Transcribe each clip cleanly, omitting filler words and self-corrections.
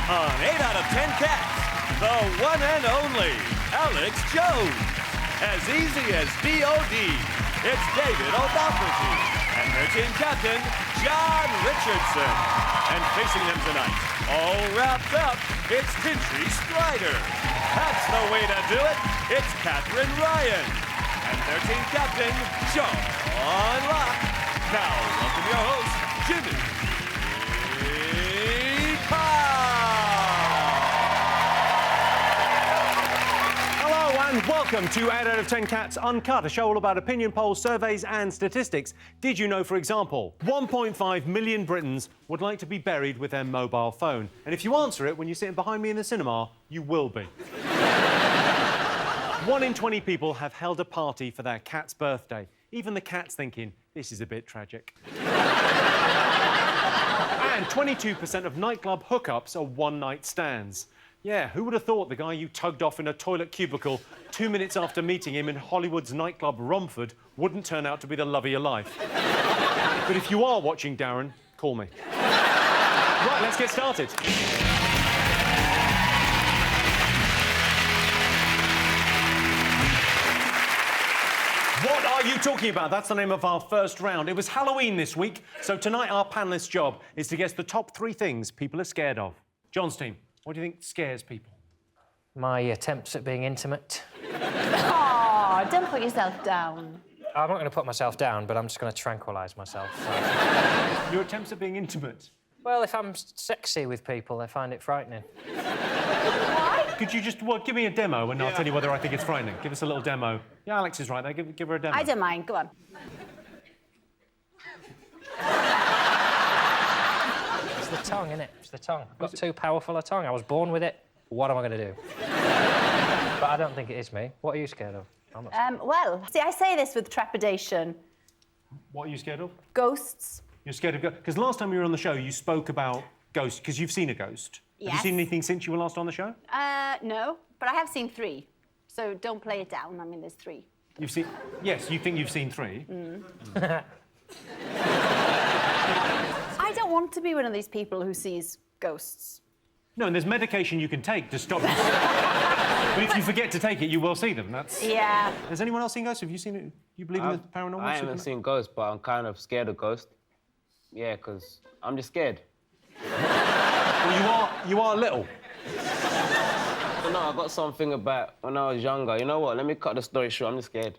On 8 out of 10 Cats, the one and only Alex Jones. As easy as D.O.D., it's David O'Doherty and their team captain, Jon Richardson. And facing them tonight, all wrapped up, it's Tinchy Strider. That's the way to do it. It's Catherine Ryan. And their team captain, Jon Locke. Now, welcome your host, Jimmy Carr. Hello and welcome to 8 out of 10 Cats Uncut, a show all about opinion polls, surveys and statistics. Did you know, for example, 1.5 million Britons would like to be buried with their mobile phone? And if you answer it when you're sitting behind me in the cinema, you will be. 1 in 20 people have held a party for their cat's birthday. Even the cat's thinking, this is a bit tragic. And 22% of nightclub hookups are one-night stands. Yeah, who would have thought the guy you tugged off in a toilet cubicle 2 minutes after meeting him in Hollywood's nightclub Romford wouldn't turn out to be the love of your life? But if you are watching, Darren, call me. Right, let's get started. What are you talking about? That's the name of our first round. It was Halloween this week, so tonight our panellists' job is to guess the top 3 things people are scared of. John's team, what do you think scares people? My attempts at being intimate. Aw, don't put yourself down. I'm not going to put myself down, but I'm just going to tranquilise myself. Your attempts at being intimate? Well, if I'm sexy with people, they find it frightening. Could you just give me a demo and I'll tell you whether I think it's frightening? Give us a little demo. Yeah, Alex is right there. Give her a demo. I don't mind. Go on. It's the tongue, innit? It's the tongue. I've got too powerful a tongue. I was born with it. What am I going to do? But I don't think it is me. What are you scared of? I'm not Well, see, I say this with trepidation. What are you scared of? Ghosts. You're scared of ghosts? Because last time you were on the show, you spoke about ghosts, because you've seen a ghost. Yes. Have you seen anything since you were last on the show? No, but I have seen 3. So don't play it down. I mean, there's 3. You've seen... Yes, you think you've seen 3? I don't want to be one of these people who sees ghosts. No, and there's medication you can take to stop it. But if you forget to take it, you will see them. That's... Yeah. Has anyone else seen ghosts? Have you seen it? You believe in the paranormal? I haven't seen ghosts, but I'm kind of scared of ghosts. Yeah, because I'm just scared. Well, you are little. But no, I got something about when I was younger. You know what? Let me cut the story short. I'm just scared.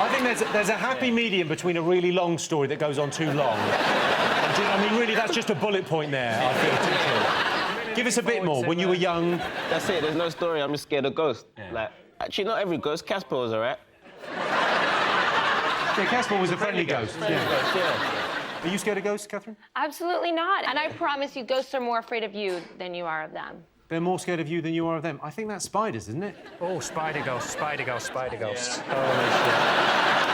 I think there's a happy medium between a really long story that goes on too long. I mean, really, that's just a bullet point there, I feel, Tinchy. Give us a bit more. When you were young... That's it. There's no story. I'm just scared of ghosts. Yeah. Like, actually, not every ghost. Casper was all right. Yeah, Casper was a friendly ghost. Yeah. Are you scared of ghosts, Catherine? Absolutely not. And I promise you, ghosts are more afraid of you than you are of them. They're more scared of you than you are of them. I think that's spiders, isn't it? Oh, spider ghosts, spider ghosts, spider ghosts. Yeah.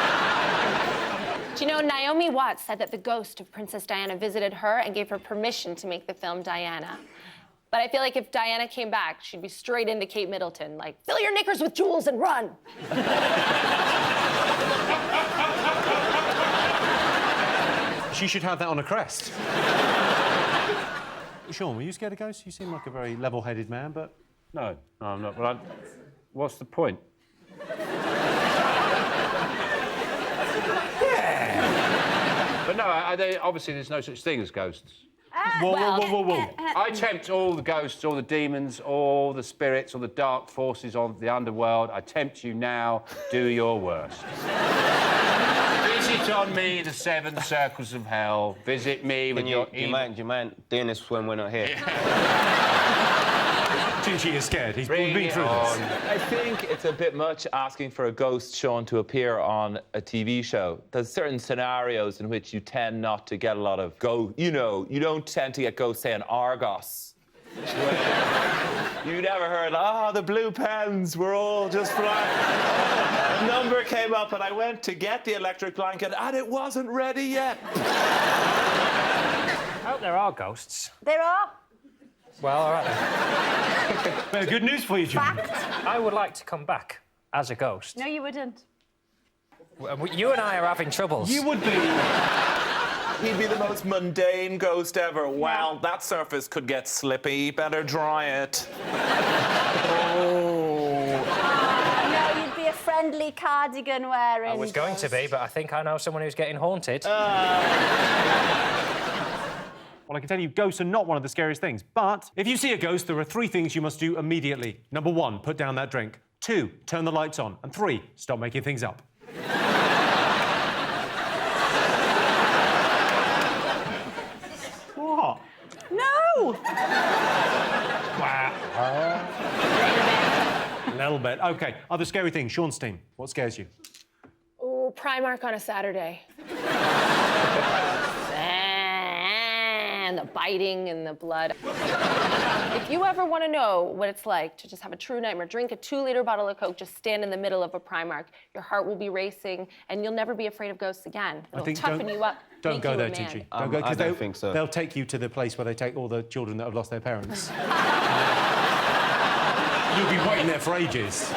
Do you know, Naomi Watts said that the ghost of Princess Diana visited her and gave her permission to make the film Diana. But I feel like if Diana came back, she'd be straight into Kate Middleton, like, fill your knickers with jewels and run. She should have that on a crest. Sean, were you scared of ghosts? You seem like a very level-headed man, but... No, I'm not. But what's the point? Yeah! But no, obviously there's no such thing as ghosts. Whoa. I tempt all the ghosts, all the demons, all the spirits, all the dark forces of the underworld. I tempt you now. Do your worst. Visit on me the 7 circles of hell. Visit me with your... Do you mind doing this when we're not here? Tinchy is scared. He's Bring been through this. I think it's a bit much asking for a ghost, Sean, to appear on a TV show. There's certain scenarios in which you tend not to get a lot of ghosts. You know, you don't tend to get ghosts, say, on Argos. You never heard, the blue pens were all just flying. A number came up and I went to get the electric blanket and it wasn't ready yet. I hope there are ghosts. There are. Well, all right then. Good news for you, Jim. I would like to come back as a ghost. No, you wouldn't. You and I are having troubles. You would be... He'd be the most mundane ghost ever. Well, that surface could get slippy. Better dry it. No, you'd be a friendly cardigan wearing. I was going to be, but I think I know someone who's getting haunted. Well, I can tell you ghosts are not one of the scariest things, but if you see a ghost, there are 3 things you must do immediately. Number 1, put down that drink. 2, turn the lights on. And 3, stop making things up. What? No! Wow. A little bit. OK, other scary things. Sean's team, what scares you? Oh, Primark on a Saturday. And the biting and the blood. If you ever want to know what it's like to just have a true nightmare, drink a 2-liter bottle of Coke, just stand in the middle of a Primark. Your heart will be racing, and you'll never be afraid of ghosts again. It'll toughen you up. Don't make go you there, a man. Gigi. Don't go, I don't think so. They'll take you to the place where they take all the children that have lost their parents. You'll be waiting there for ages.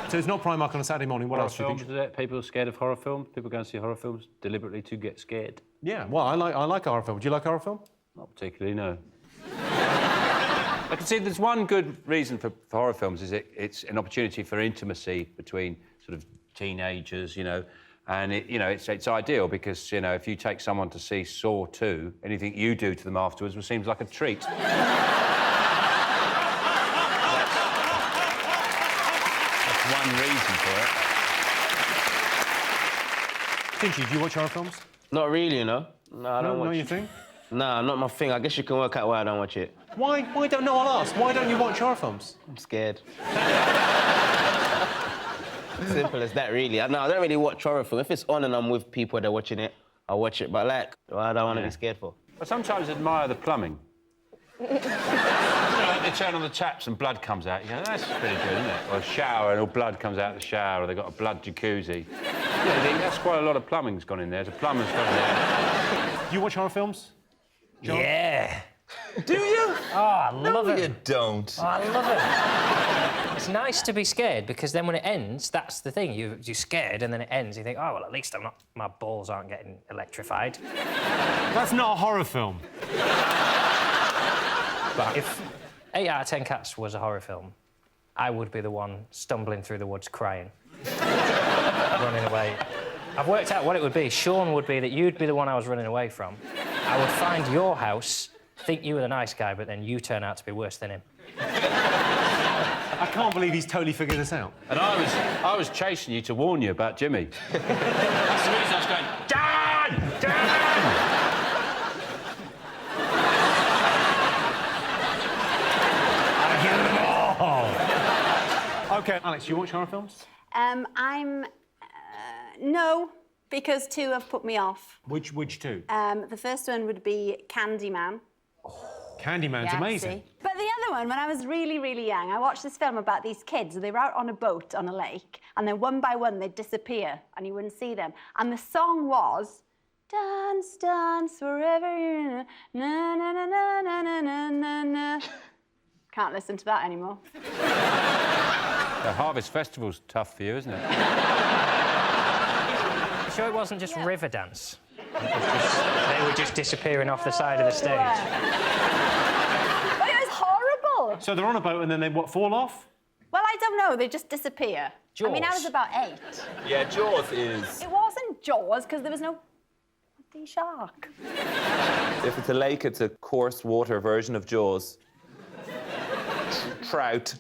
So it's not Primark on a Saturday morning. What else do you think? People are scared of horror films. People go and see horror films deliberately to get scared. Yeah, well, I like a horror film. Do you like a horror film? Not particularly, no. I can see there's one good reason for horror films is it's an opportunity for intimacy between sort of teenagers, you know, and it's ideal because, you know, if you take someone to see Saw 2, anything you do to them afterwards seems like a treat. That's one reason for it. Tinchy, do you watch horror films? Not really, you know. No, I don't watch. Not your thing? Nah, not my thing. I guess you can work out why I don't watch it. Why don't... No, I'll ask. Why don't you watch horror films? I'm scared. Simple as that, really. No, I don't really watch horror films. If it's on and I'm with people that are watching it, I'll watch it. But, like, what I don't want to be scared for. I sometimes admire the plumbing. You know, they turn on the taps and blood comes out. You go, that's pretty good, isn't it? Or a shower and all blood comes out of the shower, or they've got a blood jacuzzi. Yeah, I think that's quite a lot of plumbing's gone in there. There's a plumber's gone in there. Do you watch horror films? John? Yeah. Do you? Oh, I love it. No, you don't. Oh, I love it. It's nice to be scared because then when it ends, that's the thing. You're scared and then it ends. You think, oh, well, at least my balls aren't getting electrified. That's not a horror film. But if 8 out of 10 Cats was a horror film, I would be the one stumbling through the woods crying, running away. I've worked out what it would be. Sean would be that you'd be the one I was running away from. I would find your house, think you were the nice guy, but then you turn out to be worse than him. I can't believe he's totally figured this out. And I was chasing you to warn you about Jimmy. That's the reason I was going, Dan! Dan! OK, Alex, you watch horror films? No, because 2 have put me off. Which 2? The first one would be Candyman. Candyman's amazing. See? But the other one, when I was really, really young, I watched this film about these kids. They were out on a boat on a lake, and then one by one they'd disappear, and you wouldn't see them. And the song was, dance, dance, wherever you're, na, na, na, na, na, na, na, na, na. Can't listen to that anymore. The Harvest Festival's tough for you, isn't it? Sure it wasn't just Riverdance? They were just disappearing off the side of the stage. But it was horrible. So they're on a boat and then they, fall off? Well, I don't know. They just disappear. Jaws. I mean, I was about 8. Yeah, Jaws is. It wasn't Jaws, because there was no bloody shark. If it's a lake, it's a coarse water version of Jaws. Trout.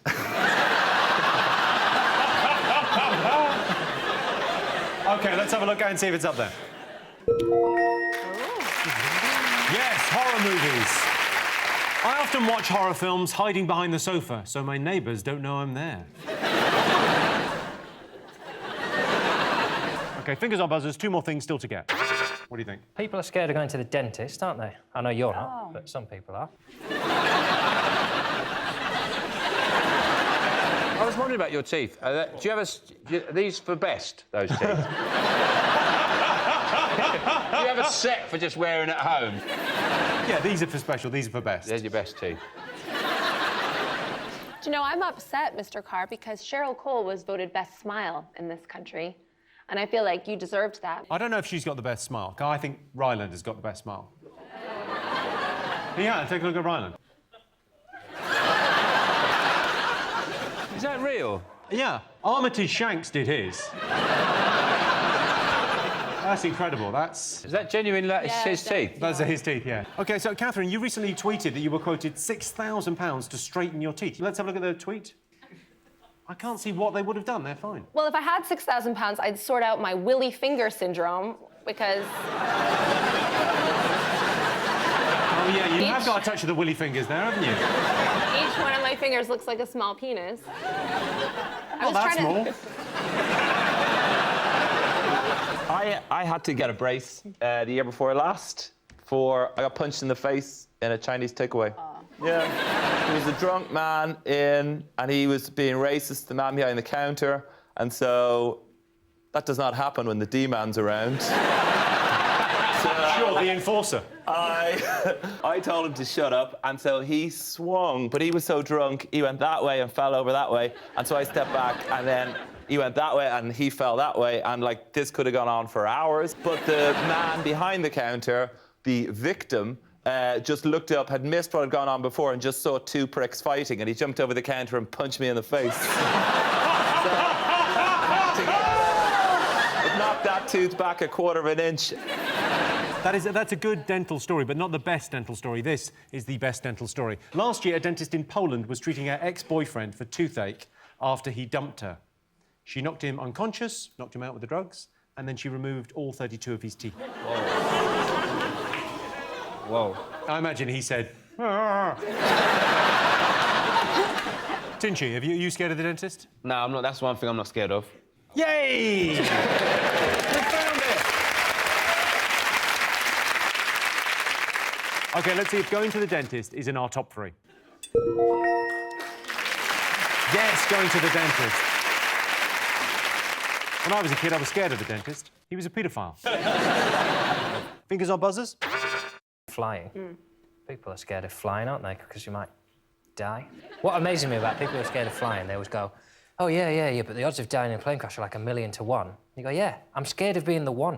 OK, let's have a look and see if it's up there. Yes, horror movies. I often watch horror films hiding behind the sofa, so my neighbours don't know I'm there. OK, fingers on buzzers, 2 more things still to get. What do you think? People are scared of going to the dentist, aren't they? I know you're not, but some people are. I was wondering about your teeth. Do you have are these for best, those teeth? Do you have a set for just wearing at home? Yeah, these are for special, these are for best. There's your best teeth. Do you know, I'm upset, Mr. Carr, because Cheryl Cole was voted best smile in this country. And I feel like you deserved that. I don't know if she's got the best smile. I think Ryland has got the best smile. Yeah, take a look at Ryland. Is that real? Yeah, Armitage Shanks did his. That's incredible. That's... Is that genuine? That's his teeth? Those are his teeth, yeah. OK, so, Catherine, you recently tweeted that you were quoted £6,000 to straighten your teeth. Let's have a look at the tweet. I can't see what they would have done. They're fine. Well, if I had £6,000, I'd sort out my willy finger syndrome, because... Oh, yeah, you have got a touch of the willy fingers there, haven't you? Each one of my fingers looks like a small penis. Well, that's small. I had to get a brace the year before last I got punched in the face in a Chinese takeaway. Yeah. There was a drunk man in, and he was being racist to the man behind the counter, and so that does not happen when the D-man's around. Sure, the enforcer. I told him to shut up, and so he swung, but he was so drunk, he went that way and fell over that way, and so I stepped back, and then he went that way, and he fell that way, and, like, this could have gone on for hours. But the man behind the counter, the victim, just looked up, had missed what had gone on before, and just saw two pricks fighting, and he jumped over the counter and punched me in the face. It knocked that tooth back a quarter of an inch. That's a good dental story, but not the best dental story. This is the best dental story. Last year, a dentist in Poland was treating her ex-boyfriend for toothache after he dumped her. She knocked him unconscious, knocked him out with the drugs, and then she removed all 32 of his teeth. Whoa. I imagine he said... Tinchy, are you scared of the dentist? No, I'm not. That's one thing I'm not scared of. Yay! We found it! OK, let's see if going to the dentist is in our top 3. Yes, going to the dentist. When I was a kid, I was scared of the dentist. He was a paedophile. Fingers on buzzers? Flying. People are scared of flying, aren't they? Because you might die. What amazes me about people who are scared of flying, they always go, oh, yeah, but the odds of dying in a plane crash are like 1,000,000 to 1. You go, yeah, I'm scared of being the one.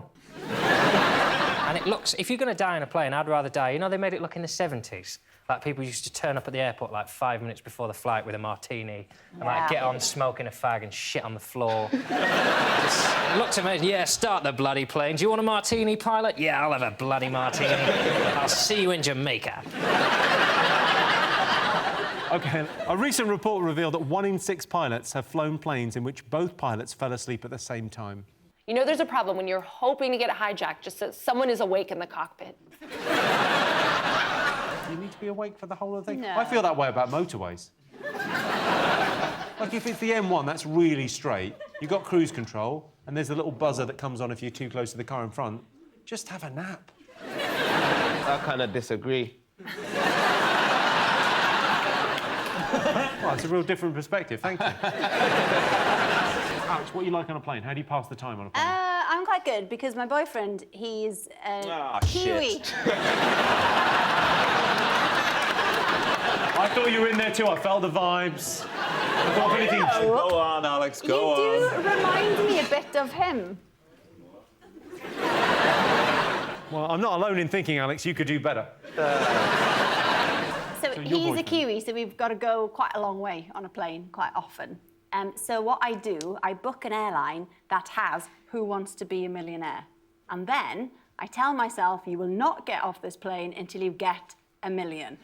And it looks... If you're going to die in a plane, I'd rather die... You know, they made it look in the 70s. Like, people used to turn up at the airport, like, 5 minutes before the flight with a martini and, like, get on smoking a fag and shit on the floor. It looks amazing. Yeah, start the bloody plane. Do you want a martini, pilot? Yeah, I'll have a bloody martini. I'll see you in Jamaica. OK, a recent report revealed that 1 in 6 pilots have flown planes in which both pilots fell asleep at the same time. You know there's a problem when you're hoping to get hijacked just so someone is awake in the cockpit. You need to be awake for the whole of the thing. No. I feel that way about motorways. Like, if it's the M1, that's really straight. You've got cruise control, and there's a little buzzer that comes on if you're too close to the car in front. Just have a nap. I kind of disagree. Well, it's a real different perspective. Thank you. Alex, what do you like on a plane? How do you pass the time on a plane? I'm quite good because my boyfriend, he's Kiwi. I thought you were in there too. I felt the vibes. I thought if anything... Go on, Alex, go on. You do remind me a bit of him. Well, I'm not alone in thinking, Alex, you could do better. So he's a Kiwi, so we've got to go quite a long way on a plane quite often. So what I do, I book an airline that has Who Wants to Be a Millionaire. And then I tell myself, you will not get off this plane until you get $1 million,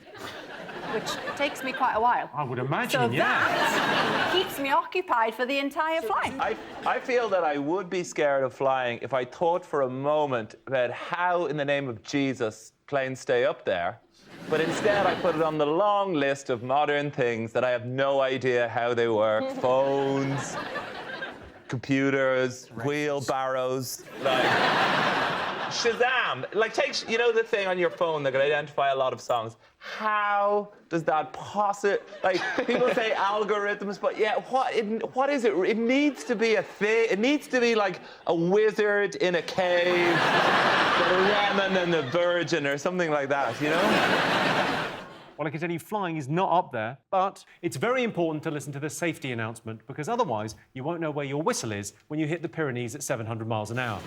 which takes me quite a while. I would imagine, so yeah. That keeps me occupied for the entire flight. I feel that I would be scared of flying if I thought for a moment about how, in the name of Jesus, planes stay up there. But instead, I put it on the long list of modern things that I have no idea how they work. Phones, computers, wheelbarrows, like Shazam. Like, take, you know the thing on your phone that can identify a lot of songs. How does that possibly... Like, people say algorithms, but yeah, what is it? It needs to be a thing. It needs to be like a wizard in a cave, the Lemon and the Virgin, or something like that, you know? Well, I can tell you flying is not up there, but it's very important to listen to the safety announcement because otherwise you won't know where your whistle is when you hit the Pyrenees at 700 miles an hour.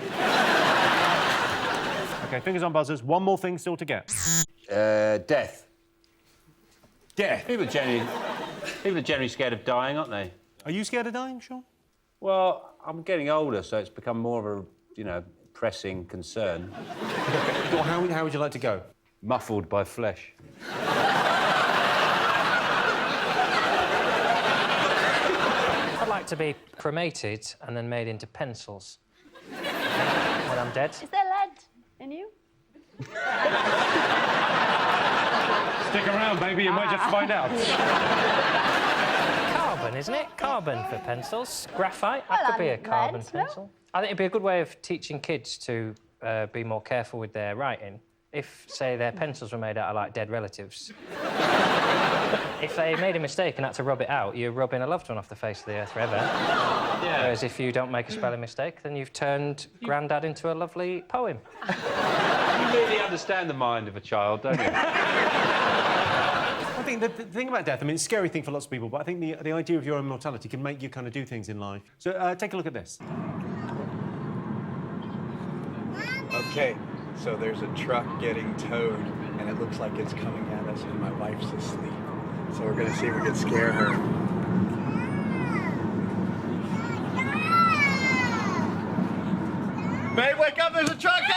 OK, fingers on buzzers. One more thing still to get. Death. Death. People are generally scared of dying, aren't they? Are you scared of dying, Sean? Well, I'm getting older, so it's become more of a, pressing concern. Well, how would you like to go? Muffled by flesh. I'd like to be cremated and then made into pencils. When I'm dead. Is there lead in you? Stick around, baby, you might just find out. Carbon, isn't it? Carbon for pencils. Graphite, Well, that could be a and carbon lead, no? pencil. I think it'd be a good way of teaching kids to be more careful with their writing. If, say, their pencils were made out of, like, dead relatives. If they made a mistake and had to rub it out, you're rubbing a loved one off the face of the earth forever. Yeah. Whereas if you don't make a spelling mistake, then you've turned Grandad into a lovely poem. You really understand the mind of a child, don't you? I think the thing about death, I mean, it's a scary thing for lots of people, but I think the idea of your own mortality can make you kind of do things in life. So take a look at this. Okay, so there's a truck getting towed, and it looks like it's coming at us, and my wife's asleep. So we're gonna see if we can scare her. Babe, wake up, there's a truck coming!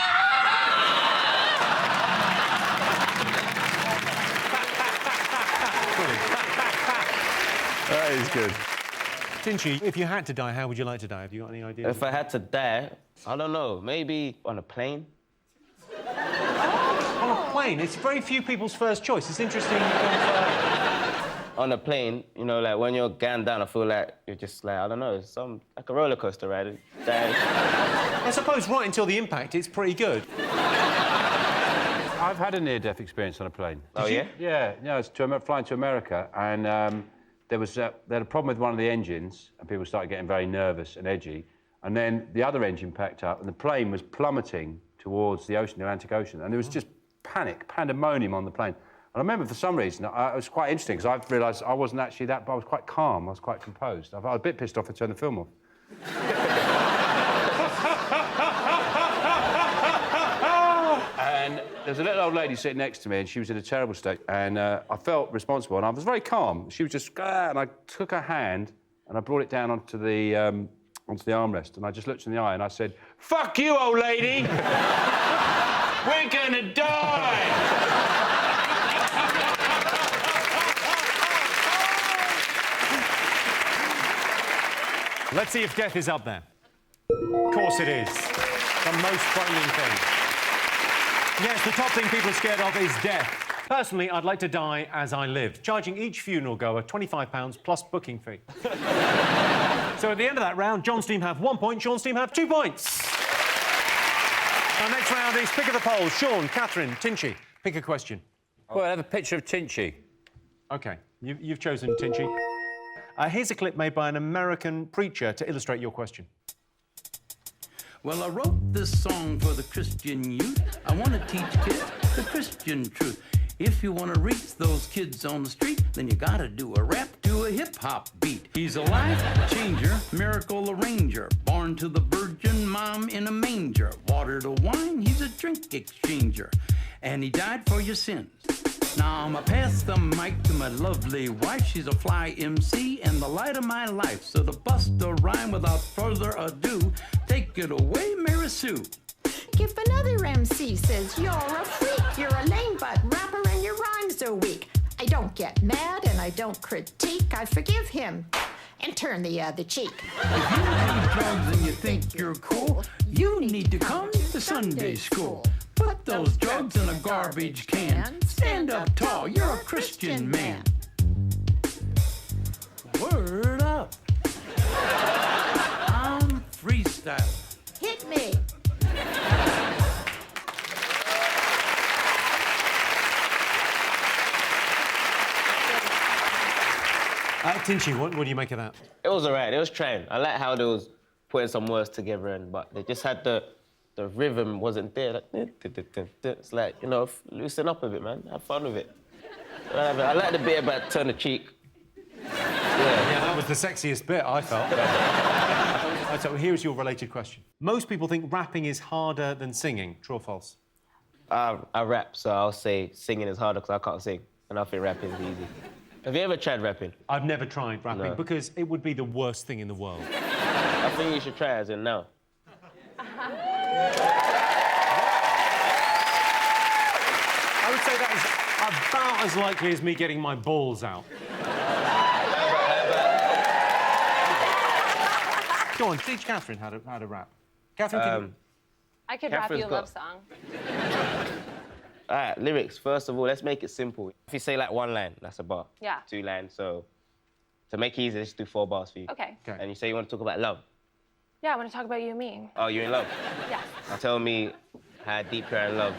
That is good. Tinchy, if you had to die, how would you like to die? Have you got any ideas? If I had to die, I don't know, maybe on a plane? On a plane? It's very few people's first choice. It's interesting. On a plane, like when you're going down, I feel like you're just like, I don't know, it's like a roller coaster ride. I suppose right until the impact, it's pretty good. I've had a near-death experience on a plane. Oh, yeah? Yeah, it's flying to America, and they had a problem with one of the engines, and people started getting very nervous and edgy, and then the other engine packed up, and the plane was plummeting towards the ocean, the Atlantic Ocean, and there was just panic, pandemonium on the plane. And I remember, for some reason, it was quite interesting, because I realised I wasn't actually that, but I was quite calm, I was quite composed. I was a bit pissed off to turn the film off. And there was a little old lady sitting next to me, and she was in a terrible state, and I felt responsible, and I was very calm. She was just, and I took her hand, and I brought it down onto the armrest, and I just looked in the eye, and I said, "Fuck you, old lady! We're gonna die!" Let's see if death is up there. Of course it is. The most frightening thing. Yes, the top thing people are scared of is death. Personally, I'd like to die as I lived, charging each funeral goer £25 plus booking fee. So at the end of that round, John's team have 1 point, Sean's team have 2 points. Our next round is Pick of the Poll. Sean, Catherine, Tinchy, pick a question. Well, I have a picture of Tinchy. OK, you've chosen Tinchy. Here's a clip made by an American preacher to illustrate your question. Well, I wrote this song for the Christian youth. I want to teach kids the Christian truth. If you want to reach those kids on the street, then you gotta do a rap to a hip-hop beat. He's a life changer, miracle arranger, born to the virgin mom in a manger. Water to wine, he's a drink exchanger, and he died for your sins. Now I'ma pass the mic to my lovely wife. She's a fly MC and the light of my life. So to bust a rhyme without further ado, take it away, Mary Sue. If another MC says you're a freak, you're a lame butt rapper and your rhymes are weak, I don't get mad and I don't critique. I forgive him and turn the other cheek. If you hate drugs and you think you're cool, you need to come to Sunday school. Put those drugs in a garbage can. Stand up tall, you're a Christian man. Word up. I'm freestyle. Hit me. Tinchy, what do you make of that? It was all right, it was trying. I like how they was putting some words together, but they just had the rhythm wasn't there. Like, it's like, loosen up a bit, man. Have fun with it. I like the bit about turn the cheek. Yeah, that was the sexiest bit, I felt. Right, so here's your related question. Most people think rapping is harder than singing. True or false? I rap, so I'll say singing is harder because I can't sing. And I think rapping is easy. Have you ever tried rapping? I've never tried rapping because it would be the worst thing in the world. I think you should try as in now. I would say that is about as likely as me getting my balls out. Go on, teach Catherine how to rap. Catherine, can I could rap you a love song. All right, lyrics. First of all, let's make it simple. If you say like one line, that's a bar. Yeah. 2 lines, so to make it easy, let's do 4 bars for you. Okay. And you say you want to talk about love. Yeah, I want to talk about you and me. Oh, you're in love? Yeah. Now tell me how deep you're in love.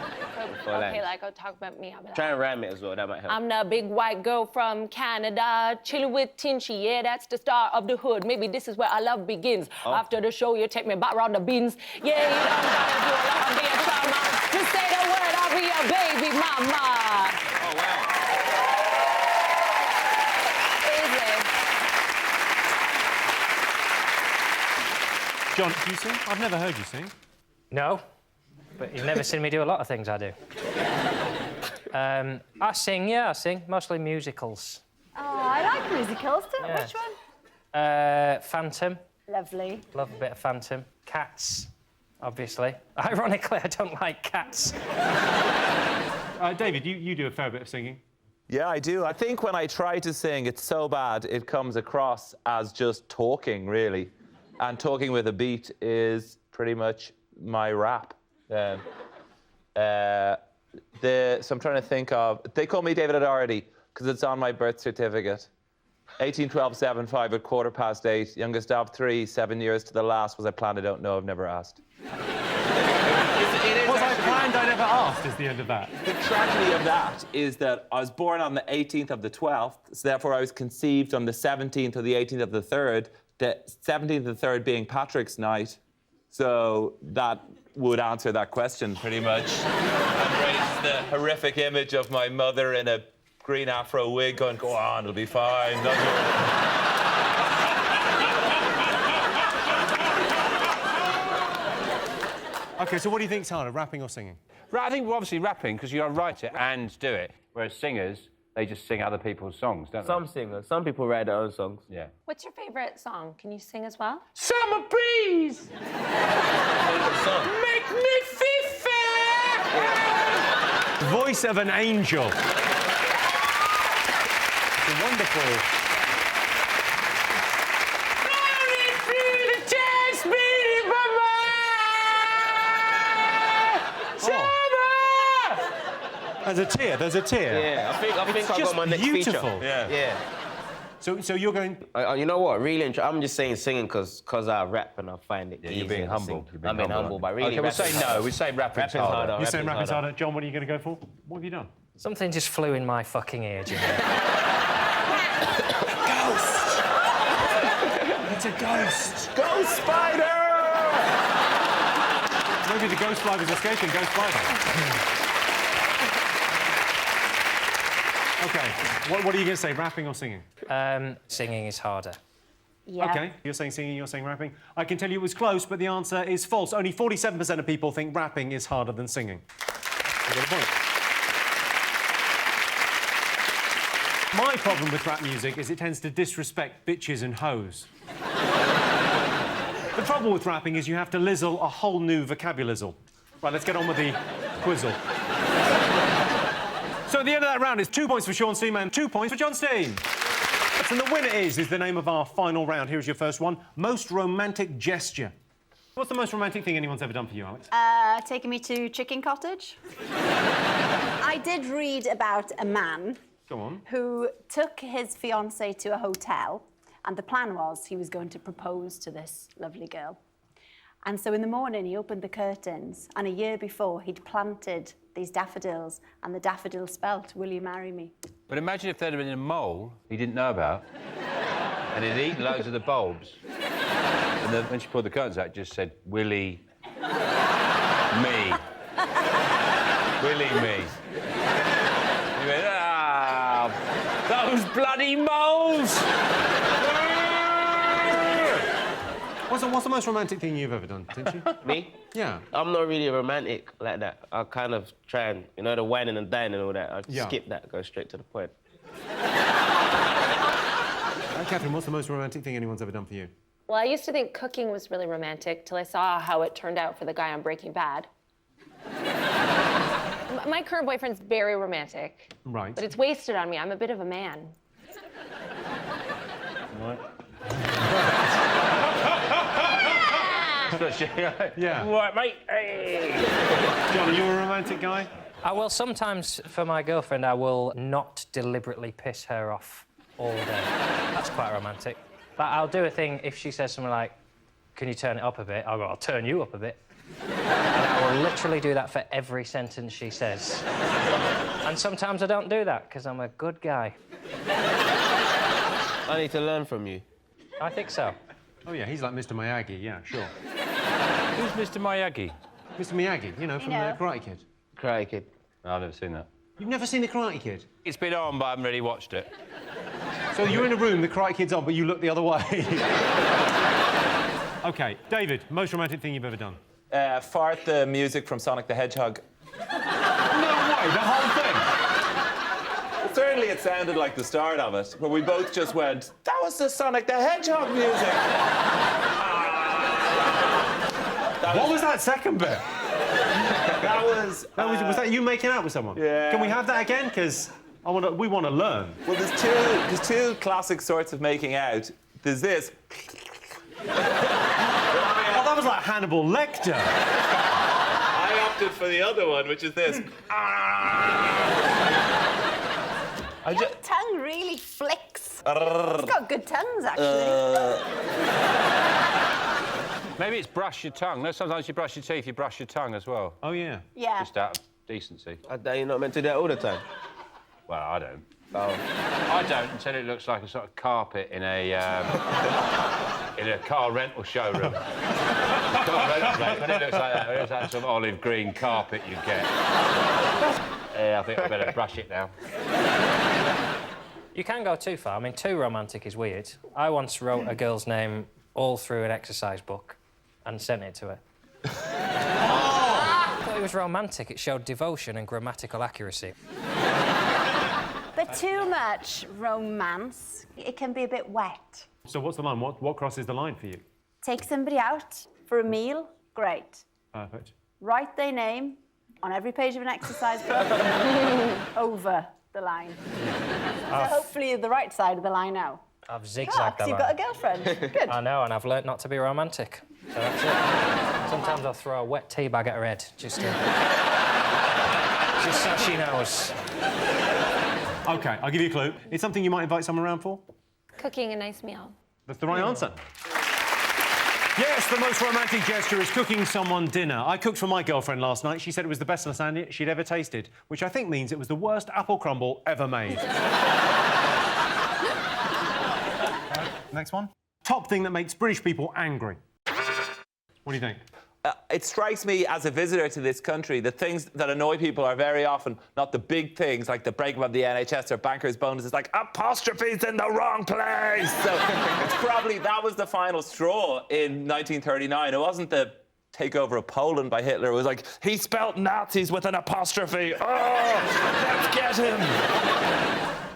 Okay, like, I'll talk about me. How about Try and rhyme it as well, that might help. I'm the big white girl from Canada, chilling with Tinchy, yeah, that's the star of the hood. Maybe this is where our love begins. After the show, you take me back round the beans. Yeah, you don't gotta do a lot of being trauma. Just say the word, I'll be your baby mama. Oh, wow. Easy. John, do you sing? I've never heard you sing. No, but you've never seen me do a lot of things I do. I sing, mostly musicals. Oh, I like musicals too. Yeah. Which one? Phantom. Lovely. Love a bit of Phantom. Cats, obviously. Ironically, I don't like cats. David, you do a fair bit of singing. Yeah, I do. I think when I try to sing, it's so bad, it comes across as just talking, really. And talking with a beat is pretty much my rap. So I'm trying to think of... They call me David O'Doherty because it's on my birth certificate. 18-12-7-5 at 8:15. Youngest of 3, 7 years to the last. Was I planned? I don't know. I've never asked. Was I planned? I never asked is the end of that. The tragedy of that is that I was born on the 18th of the 12th, so therefore I was conceived on the 17th or the 18th of the 3rd, the 17th of the 3rd being Patrick's night. So that would answer that question, pretty much. And raise the horrific image of my mother in a green afro wig going, go on, it'll be fine. OK, so what do you think's harder, rapping or singing? I think obviously rapping, because you got to write it and do it, whereas singers, they just sing other people's songs, don't they? Some singers. Some people write their own songs. Yeah. What's your favorite song? Can you sing as well? Summer breeze! Make me feel fair! Voice of an angel. It's a wonderful... There's a tear, there's a tear. Yeah, I think I got my next beautiful. feature. Yeah. So you're going... you know what, really, I'm just saying singing because I rap and I find it easier. You're being humble. I'm being humble, but really... OK, we'll say no. We say rapping's harder. You're saying rapping's harder. John, what are you going to go for? What have you done? Something just flew in my fucking ear, Jimmy. Ghost! It's a ghost! Ghost spider! Maybe the ghost fly was escaping ghost spider. OK, what are you going to say, rapping or singing? Singing is harder. Yeah. OK, you're saying singing, you're saying rapping. I can tell you it was close, but the answer is false. Only 47% of people think rapping is harder than singing. You got a point. My problem with rap music is it tends to disrespect bitches and hoes. The trouble with rapping is you have to lizzle a whole new vocabulary. Right, let's get on with the quizzle. So at the end of that round, it's 2 points for Sean Steam and 2 points for John Steam. And the winner is the name of our final round. Here's your first one. Most romantic gesture. What's the most romantic thing anyone's ever done for you, Alex? Taking me to Chicken Cottage. I did read about a man who took his fiancée to a hotel, and the plan was he was going to propose to this lovely girl. And so in the morning, he opened the curtains, and a year before, he'd planted these daffodils, and the daffodils spelt, "Will you marry me?" But imagine if there'd been a mole he didn't know about, and he'd eaten loads of the bulbs. And then when she pulled the curtains out, it just said, Willie... me. Willie me. He went, bloody moles! What's the most romantic thing you've ever done, didn't you? Me? Yeah. I'm not really romantic like that. I kind of try and, you know, the whining and dining and all that. I skip that, go straight to the point. Catherine, what's the most romantic thing anyone's ever done for you? Well, I used to think cooking was really romantic till I saw how it turned out for the guy on Breaking Bad. My current boyfriend's very romantic. Right. But it's wasted on me. I'm a bit of a man. What? Yeah. Right, mate. Hey. John, are you a romantic guy? I will sometimes, for my girlfriend, I will not deliberately piss her off all day. That's quite romantic. But I'll do a thing if she says something like, can you turn it up a bit? I'll go, I'll turn you up a bit. And I will literally do that for every sentence she says. And sometimes I don't do that, because I'm a good guy. I need to learn from you. I think so. Oh, yeah, he's like Mr. Miyagi, yeah, sure. Who's Mr. Miyagi? Mr. Miyagi, you know, from the Karate Kid. Karate Kid. No, I've never seen that. You've never seen the Karate Kid? It's been on, but I haven't really watched it. So you're in a room, the Karate Kid's on, but you look the other way. OK, David, most romantic thing you've ever done? Fart the music from Sonic the Hedgehog. No way, the whole thing? Well, certainly it sounded like the start of it, where we both just went, that was the Sonic the Hedgehog music! What was that second bit? That was... Was that you making out with someone? Yeah. Can we have that again? Because we want to learn. Well, there's two classic sorts of making out. There's this... Oh, that was like Hannibal Lecter. I opted for the other one, which is this. Your tongue really flicks. It's got good tongues, actually. Maybe it's brush your tongue. No, sometimes you brush your teeth, you brush your tongue as well. Oh, yeah. Yeah. Just out of decency. You're not meant to do that all the time. Well, I don't. Oh. I don't until it looks like a sort of carpet in a car rental showroom. Car rental place, when it looks like that, it's that sort of olive green carpet you get. Yeah, I think I better brush it now. You can go too far. I mean, too romantic is weird. I once wrote a girl's name all through an exercise book and sent it to her. I thought it was romantic. It showed devotion and grammatical accuracy. But too much romance, it can be a bit wet. So what's the line? What crosses the line for you? Take somebody out for a meal, great. Perfect. Write their name on every page of an exercise book, over the line. So hopefully you're the right side of the line now. I've zigzagged that you've got a girlfriend. Good. I know, and I've learnt not to be romantic. So that's it. Sometimes I'll throw a wet tea bag at her head, just so she knows. OK, I'll give you a clue. It's something you might invite someone around for? Cooking a nice meal. That's the right answer. Yes, the most romantic gesture is cooking someone dinner. I cooked for my girlfriend last night. She said it was the best lasagna she'd ever tasted, which I think means it was the worst apple crumble ever made. Next one. Top thing that makes British people angry. What do you think? It strikes me as a visitor to this country, the things that annoy people are very often not the big things like the breakup of the NHS or bankers' bonuses, like apostrophes in the wrong place. So it's probably that was the final straw in 1939. It wasn't the takeover of Poland by Hitler. It was like, he spelt Nazis with an apostrophe. Oh, let's get him.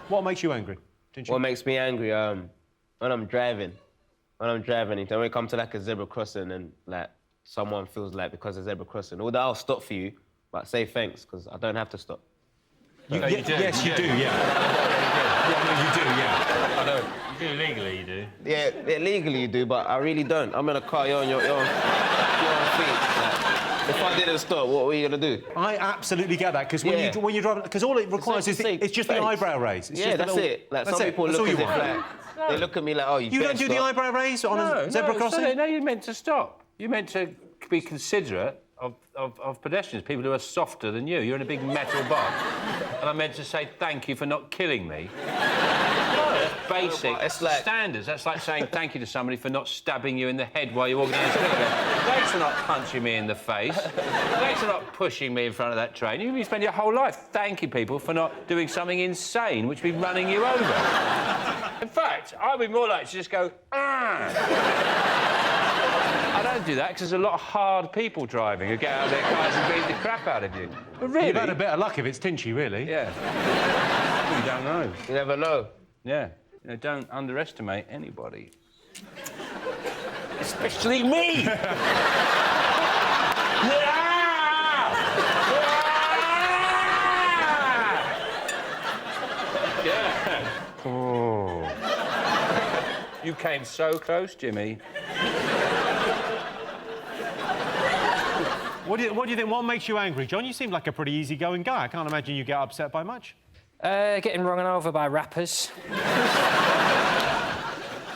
What makes you angry? What makes me angry? When I'm driving. When we come to like a zebra crossing and like someone feels like because of zebra crossing, although I'll stop for you, but say thanks because I don't have to stop. You do. Yes, you do. Yeah. You do. Yeah. I know. You do legally, you do. Yeah, legally you do, but I really don't. I'm in a car. You're on your own feet. Like, if I didn't stop, what were you gonna do? I absolutely get that because when you're driving, because all it requires is it's just the eyebrow raise. It's just that's it. Like some people look at it like they look at me like, oh, you don't do the eyebrow raise on a zebra crossing. No, you're meant to stop. You're meant to be considerate of pedestrians, people who are softer than you. You're in a big metal box. And I'm meant to say thank you for not killing me. No, that's basic standards. That's like saying thank you to somebody for not stabbing you in the head while you're walking down the street. Thanks for not punching me in the face. Thanks for not pushing me in front of that train. You spend your whole life thanking people for not doing something insane, which would be running you over. In fact, I'd be more likely to just go, ah. I don't do that because there's a lot of hard people driving who get out of their cars and beat the crap out of you. But really... You've had a bit of luck if it's Tinchy, really. Yeah. You don't know. You never know. Yeah. You know, don't underestimate anybody. Especially me! Yeah. Oh. You came so close, Jimmy. What do you think? What makes you angry, John? You seem like a pretty easy-going guy. I can't imagine you get upset by much. Getting run over by rappers.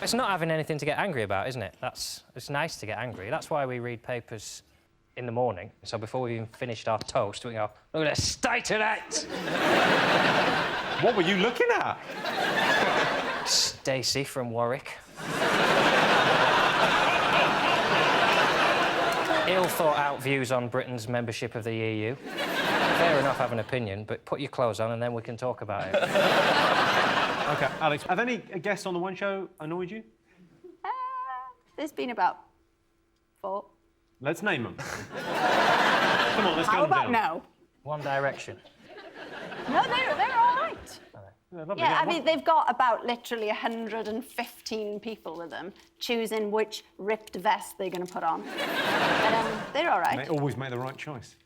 It's not having anything to get angry about, isn't it? It's nice to get angry. That's why we read papers in the morning. So before we've even finished our toast, we go, look at the state of that! What were you looking at? Stacey from Warwick. Ill-thought-out views on Britain's membership of the EU. Fair enough, have an opinion, but put your clothes on and then we can talk about it. OK, Alex, have any guests on the One Show annoyed you? There's been about 4. Let's name them. Come on, let's go down. How about no? One Direction. No, they're all right. Yeah, I mean, they've got about literally 115 people with them, choosing which ripped vest they're going to put on. And they're all right. They always make the right choice.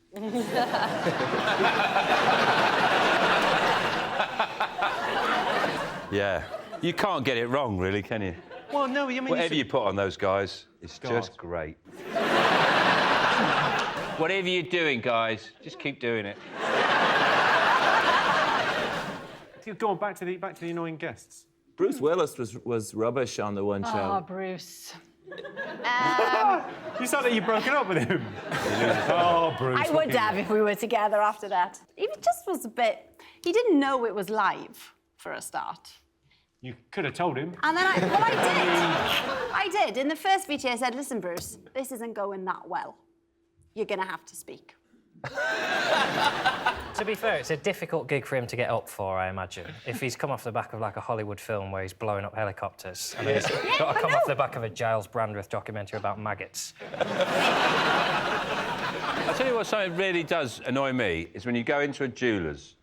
Yeah. You can't get it wrong, really, can you? Well, no, I mean... Whatever you put on those guys, it's just great. Whatever you're doing, guys, just keep doing it. Go on, back to the annoying guests. Bruce Willis was rubbish on the One Show. Oh, Bruce. You sound like you've broken up with him. Oh, Bruce. I would have if we were together after that. He just was a bit... He didn't know it was live, for a start. You could have told him. And then I did. I did. In the first VT, I said, listen, Bruce, this isn't going that well. You're going to have to speak. To be fair, it's a difficult gig for him to get up for, I imagine. If he's come off the back of, like, a Hollywood film where he's blowing up helicopters, and then he's got to come off the back of a Giles Brandreth documentary about maggots. I'll tell you what, something really does annoy me is when you go into a jeweller's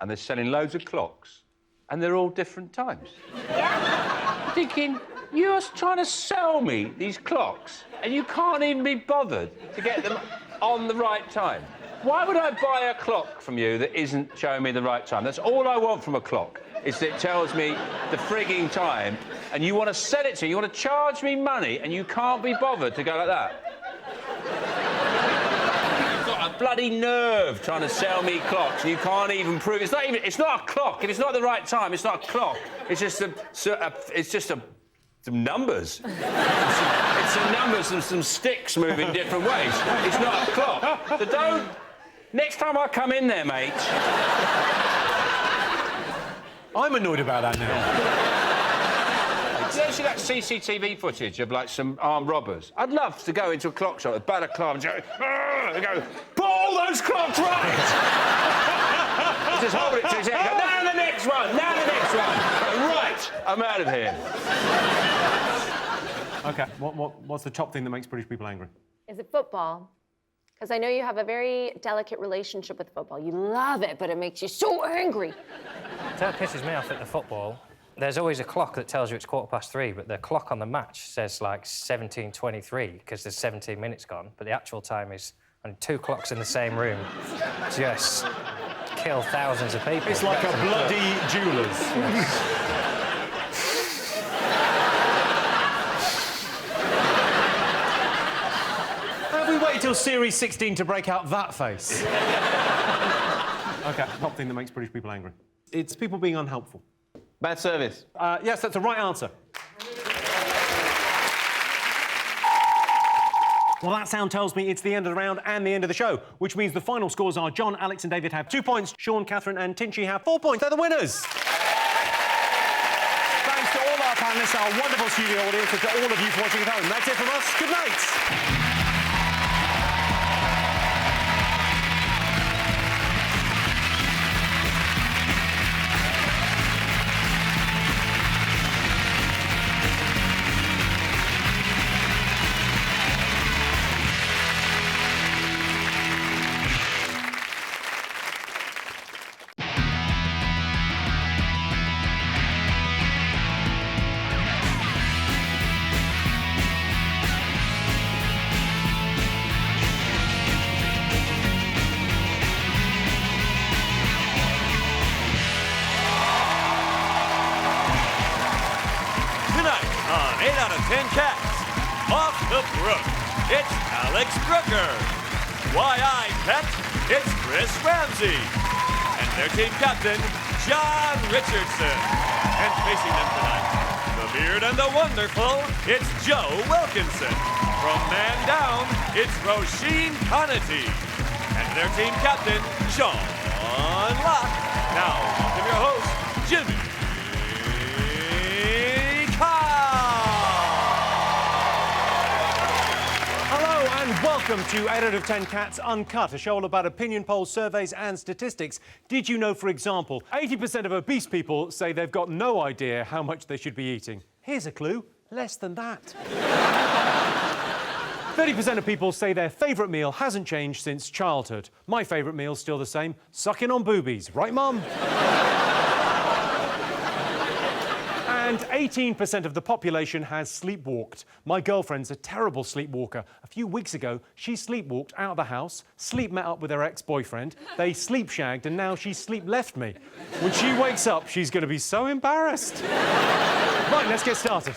and they're selling loads of clocks and they're all different times. Yeah. Thinking, you're trying to sell me these clocks and you can't even be bothered to get them on the right time. Why would I buy a clock from you that isn't showing me the right time? That's all I want from a clock, is that it tells me the frigging time, and you want to sell it to me, you want to charge me money, and you can't be bothered to go like that. You've got a bloody nerve trying to sell me clocks, and you can't even prove... It's not a clock. If it's not the right time, it's not a clock. It's just some numbers. It's some numbers and some sticks moving different ways. It's not a clock. So don't... Next time I come in there, mate... I'm annoyed about that now. Did you see that CCTV footage of, like, some armed robbers? I'd love to go into a clock shop with balaclava and go, put all those clocks right! Just hold it to his head and go, now the next one, now the next one! Right, I'm out of here. OK, what's the top thing that makes British people angry? Is it football? Because I know you have a very delicate relationship with football. You love it, but it makes you so angry. That pisses me off at the football. There's always a clock that tells you it's 3:15, but the clock on the match says, like, 17:23, because there's 17 minutes gone, but the actual time is... And 2 clocks in the same room just kill thousands of people. It's like a bloody jeweller's. We waited till Series 16 to break out that face. OK, top thing that makes British people angry. It's people being unhelpful. Bad service. Yes, that's the right answer. Well, that sound tells me it's the end of the round and the end of the show, which means the final scores are John, Alex and David have 2 points, Sean, Catherine and Tinchy have 4 points. They're the winners. Thanks panellists, our wonderful studio audience, and to all of you for watching at home. That's it from us. Good night. On 8 out of 10 Cats, Off the Brook, it's Alex Brooker. Why-Eyed Pet, it's Chris Ramsey. And their team captain, Jon Richardson. And facing them tonight, the Beard and the Wonderful, it's Joe Wilkinson. From Man Down, it's Roisin Conity. And their team captain, Sean Locke. Now, welcome your host, Jimmy Carr. Welcome to 8 out of 10 Cats Uncut, a show all about opinion polls, surveys and statistics. Did you know, for example, 80% of obese people say they've got no idea how much they should be eating? Here's a clue, less than that. 30% of people say their favourite meal hasn't changed since childhood. My favourite meal's still the same, sucking on boobies. Right, Mum? And 18% of the population has sleepwalked. My girlfriend's a terrible sleepwalker. A few weeks ago, she sleepwalked out of the house, met up with her ex-boyfriend, they sleep-shagged, and now she sleep-left me. When she wakes up, she's going to be so embarrassed. Right, let's get started.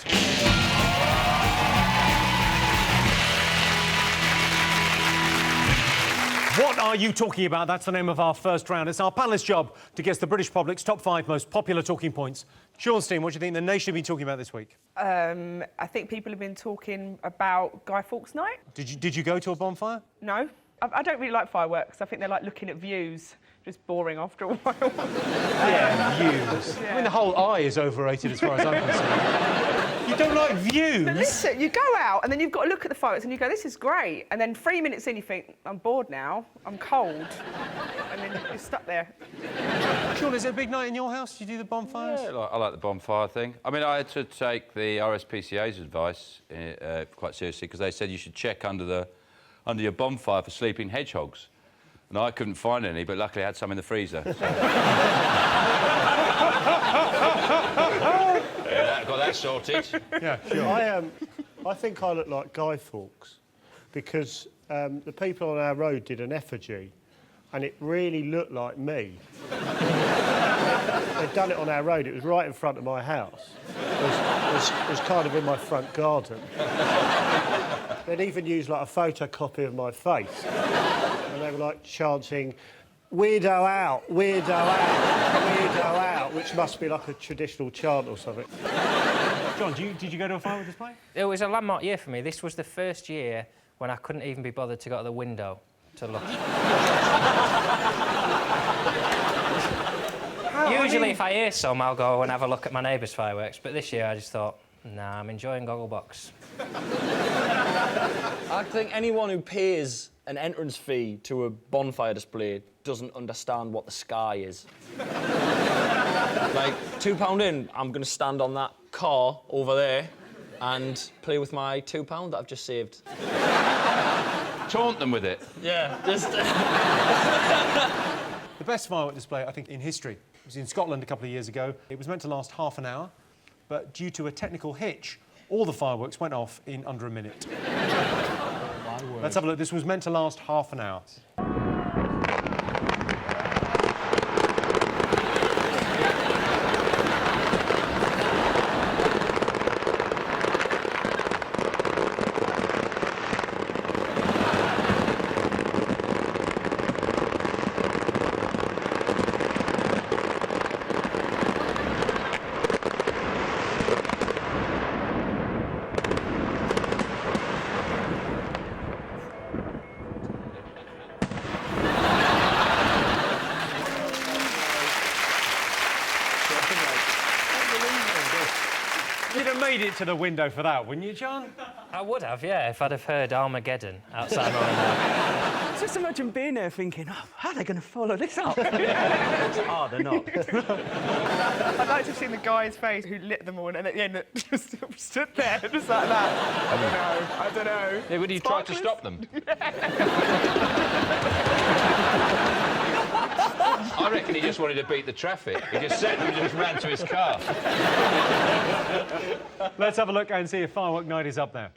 What are you talking about? That's the name of our first round. It's our panellist's job to guess the British public's top 5 most popular talking points. Sean Steen, what do you think the nation have been talking about this week? I think people have been talking about Guy Fawkes Night. Did you go to a bonfire? No. I don't really like fireworks. I think they're like looking at views. Just boring after a while. Yeah, views. Yeah. I mean, the whole eye is overrated as far as I'm concerned. You don't like views? But listen, you go out and then you've got to look at the fireworks and you go, this is great. And then 3 minutes in, you think, I'm bored now, I'm cold. And then you're stuck there. Sean, is it a big night in your house? Do you do the bonfires? Yeah, I like the bonfire thing. I mean, I had to take the RSPCA's advice quite seriously because they said you should check under your bonfire for sleeping hedgehogs. And I couldn't find any, but luckily I had some in the freezer. So. Yeah, got that sorted. Yeah, sure. I think I look like Guy Fawkes because the people on our road did an effigy and it really looked like me. They'd done it on our road. It was right in front of my house. It was kind of in my front garden. They'd even used like a photocopy of my face. And they were like chanting, "Weirdo out, weirdo out, weirdo out," which must be like a traditional chant or something. John, did you go to a fireworks display? It was a landmark year for me. This was the first year when I couldn't even be bothered to go to the window to look. Usually, if I hear some, I'll go and have a look at my neighbour's fireworks. But this year, I just thought, nah, I'm enjoying Gogglebox. I think anyone who pays an entrance fee to a bonfire display doesn't understand what the sky is. Like, £2 in, I'm going to stand on that car over there and play with my £2 that I've just saved. Taunt them with it. Yeah, just... The best firework display, I think, in history. It was in Scotland a couple of years ago. It was meant to last half an hour, but due to a technical hitch, all the fireworks went off in under a minute. Let's have a look. This was meant to last half an hour. made it to the window for that, wouldn't you, John? I would have, yeah, if I'd have heard Armageddon outside my window. Just imagine being there thinking, oh, how are they going to follow this up? Oh, they're not. I'd like to have seen the guy's face who lit them all, and at the end, just stood there, just like that. I don't know. Yeah, would you try to stop them? I reckon he just wanted to beat the traffic. He just sat and just ran to his car. Let's have a look and see if Firework Night is up there.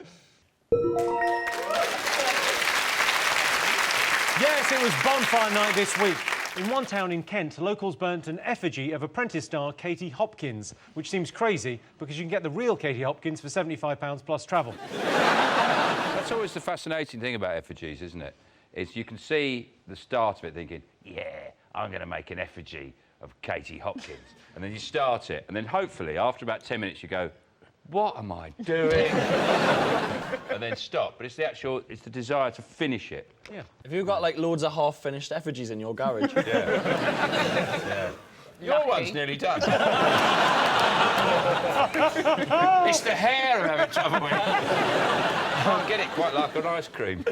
Yes, it was Bonfire Night this week. In one town in Kent, locals burnt an effigy of Apprentice star Katie Hopkins, which seems crazy because you can get the real Katie Hopkins for £75 plus travel. That's always the fascinating thing about effigies, isn't it? Is you can see the start of it thinking, yeah, I'm going to make an effigy of Katie Hopkins. And then you start it, and then hopefully, after about 10 minutes, you go, what am I doing? And then stop. But it's the desire to finish it. Yeah. Have you got, like, loads of half-finished effigies in your garage? Yeah. Your one's nearly done. It's the hair I'm having trouble with. I can't get it quite like an ice cream.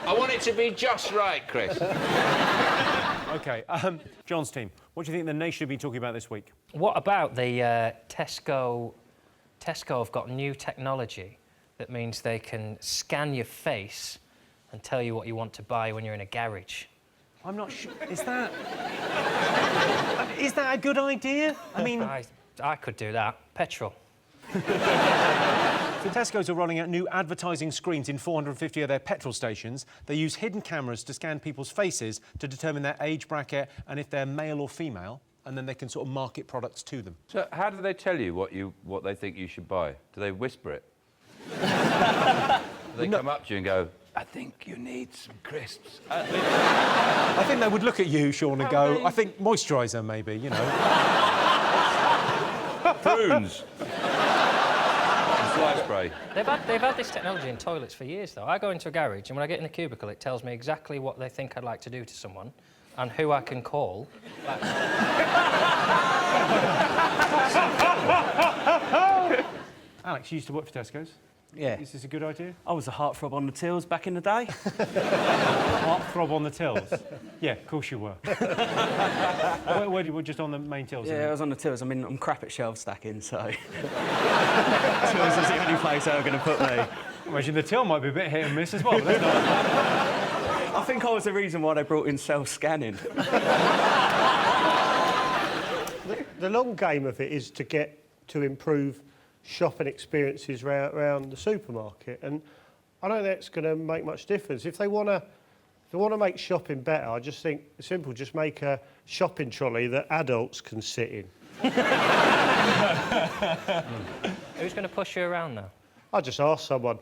I want it to be just right, Chris. OK, John's team, what do you think the nation have been talking about this week? What about the Tesco? Tesco have got new technology that means they can scan your face and tell you what you want to buy when you're in a garage. I'm not sure. Is that a good idea? I mean... I could do that. Petrol. So Tesco's are rolling out new advertising screens in 450 of their petrol stations. They use hidden cameras to scan people's faces to determine their age bracket and if they're male or female, and then they can sort of market products to them. So how do they tell you what they think you should buy? Do they whisper it? Do they come up to you and go, I think you need some crisps? I think they would look at you, Sean, and go, I think moisturiser, maybe, you know. Prunes. Fly spray. They've had this technology in toilets for years, though. I go into a garage, and when I get in the cubicle, it tells me exactly what they think I'd like to do to someone and who I can call. Alex, you used to work for Tesco's. Yeah. Is this a good idea? I was a heartthrob on the tills back in the day. Heartthrob on the tills? Yeah, of course you were. where you were just on the main tills? Yeah, I was on the tills. I mean, I'm crap at shelf stacking, so... tills is the only place they were going to put me. Imagine the till might be a bit hit and miss as well, but that's not... I think I was the reason why they brought in self-scanning. The long game of it is to improve shopping experiences around the supermarket, and I don't think that's going to make much difference. If they want to make shopping better, I just think it's simple. Just make a shopping trolley that adults can sit in. Who's going to push you around now? I'll just ask someone.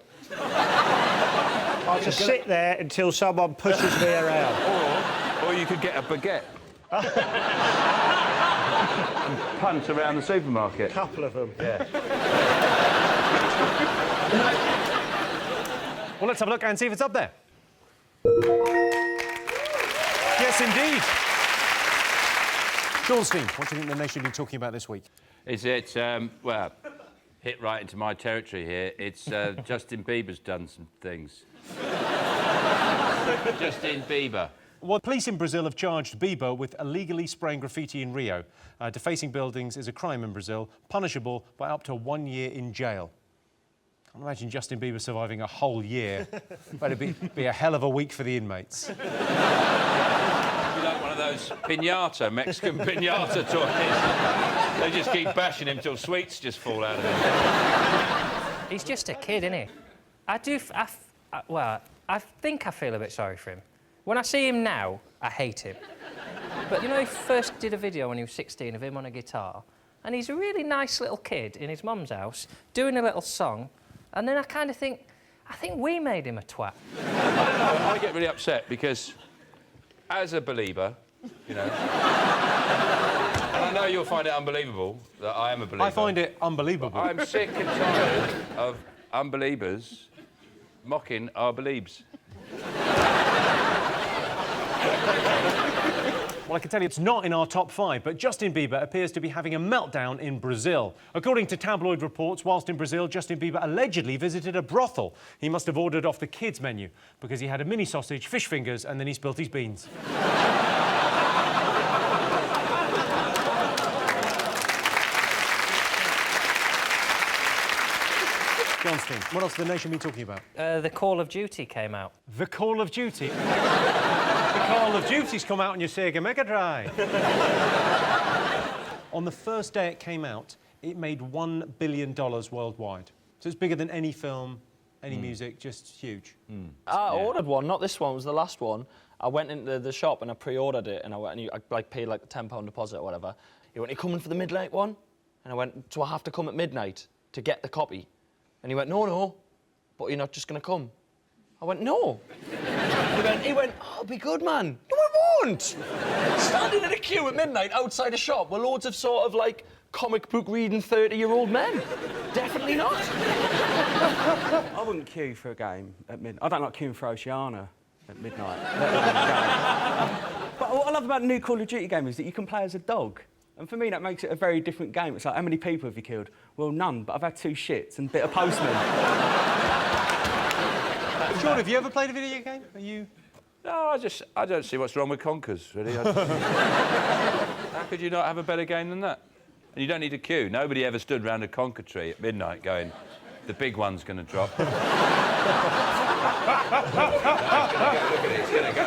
I'll just sit there until someone pushes me around. Or you could get a baguette. And punt around the supermarket. A couple of them. Yeah. Well, let's have a look and see if it's up there. Yes, indeed. Sean's team, what do you think the nation have been talking about this week? Is it, well, hit right into my territory here. It's Justin Bieber's done some things. Justin Bieber. Well, police in Brazil have charged Bieber with illegally spraying graffiti in Rio. Defacing buildings is a crime in Brazil, punishable by up to 1 year in jail. I can imagine Justin Bieber surviving a whole year. But it'd be a hell of a week for the inmates. It'd be like one of those Mexican piñata toys. They just keep bashing him till sweets just fall out of him. He's just a kid, isn't he? I think I feel a bit sorry for him. When I see him now, I hate him. But, you know, he first did a video when he was 16 of him on a guitar, and he's a really nice little kid in his mum's house, doing a little song, and then I kind of think, I think we made him a twat. I get really upset because, as a believer, you know... and I know you'll find it unbelievable that I am a believer. I find it unbelievable. I'm sick and tired of unbelievers mocking our beliefs. Well, I can tell you it's not in our top 5, but Justin Bieber appears to be having a meltdown in Brazil. According to tabloid reports, whilst in Brazil, Justin Bieber allegedly visited a brothel. He must have ordered off the kids' menu because he had a mini sausage, fish fingers, and then he spilt his beans. Johnston, what else has the nation been talking about? The Call of Duty came out. The Call of Duty? The Call of Duty's come out on your Sega Mega Drive. On the first day it came out, it made $1 billion worldwide. So it's bigger than any film, any music, just huge. I ordered one, not this one, it was the last one. I went into the shop and I pre-ordered it, and I paid like a £10 deposit or whatever. He went, "Are you coming for the midnight one?" And I went, "Do I have to come at midnight to get the copy?" And he went, "No, but you're not just going to come." I went, "No." He went, "Oh, it'll be good, man." No, I won't. Standing in a queue at midnight outside a shop with loads of sort of like comic book reading 30-year-old men. Definitely not. I wouldn't queue for a game at midnight. I don't like queuing for Oceania at midnight. But what I love about the new Call of Duty game is that you can play as a dog. And for me, that makes it a very different game. It's like, how many people have you killed? Well, none, but I've had 2 shits and a bit of postman. Sean, have you ever played a video game? Are you...? No, I don't see what's wrong with Conkers, really. How could you not have a better game than that? And you don't need a queue. Nobody ever stood round a Conker tree at midnight going, "The big one's going to drop." Look at it, it's going to go.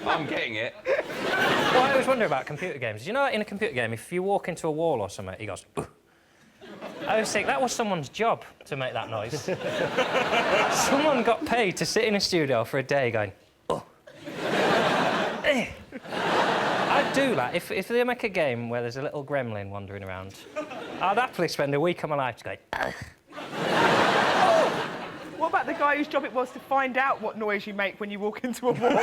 I'm getting it. Well, I always wonder about computer games. You know, in a computer game, if you walk into a wall or something, he goes, "Ugh." I always think that was someone's job to make that noise. Someone got paid to sit in a studio for a day going, "Oh." I'd do that. If they make a game where there's a little gremlin wandering around, I'd happily spend a week of my life just going, "Ugh." What about the guy whose job it was to find out what noise you make when you walk into a wall?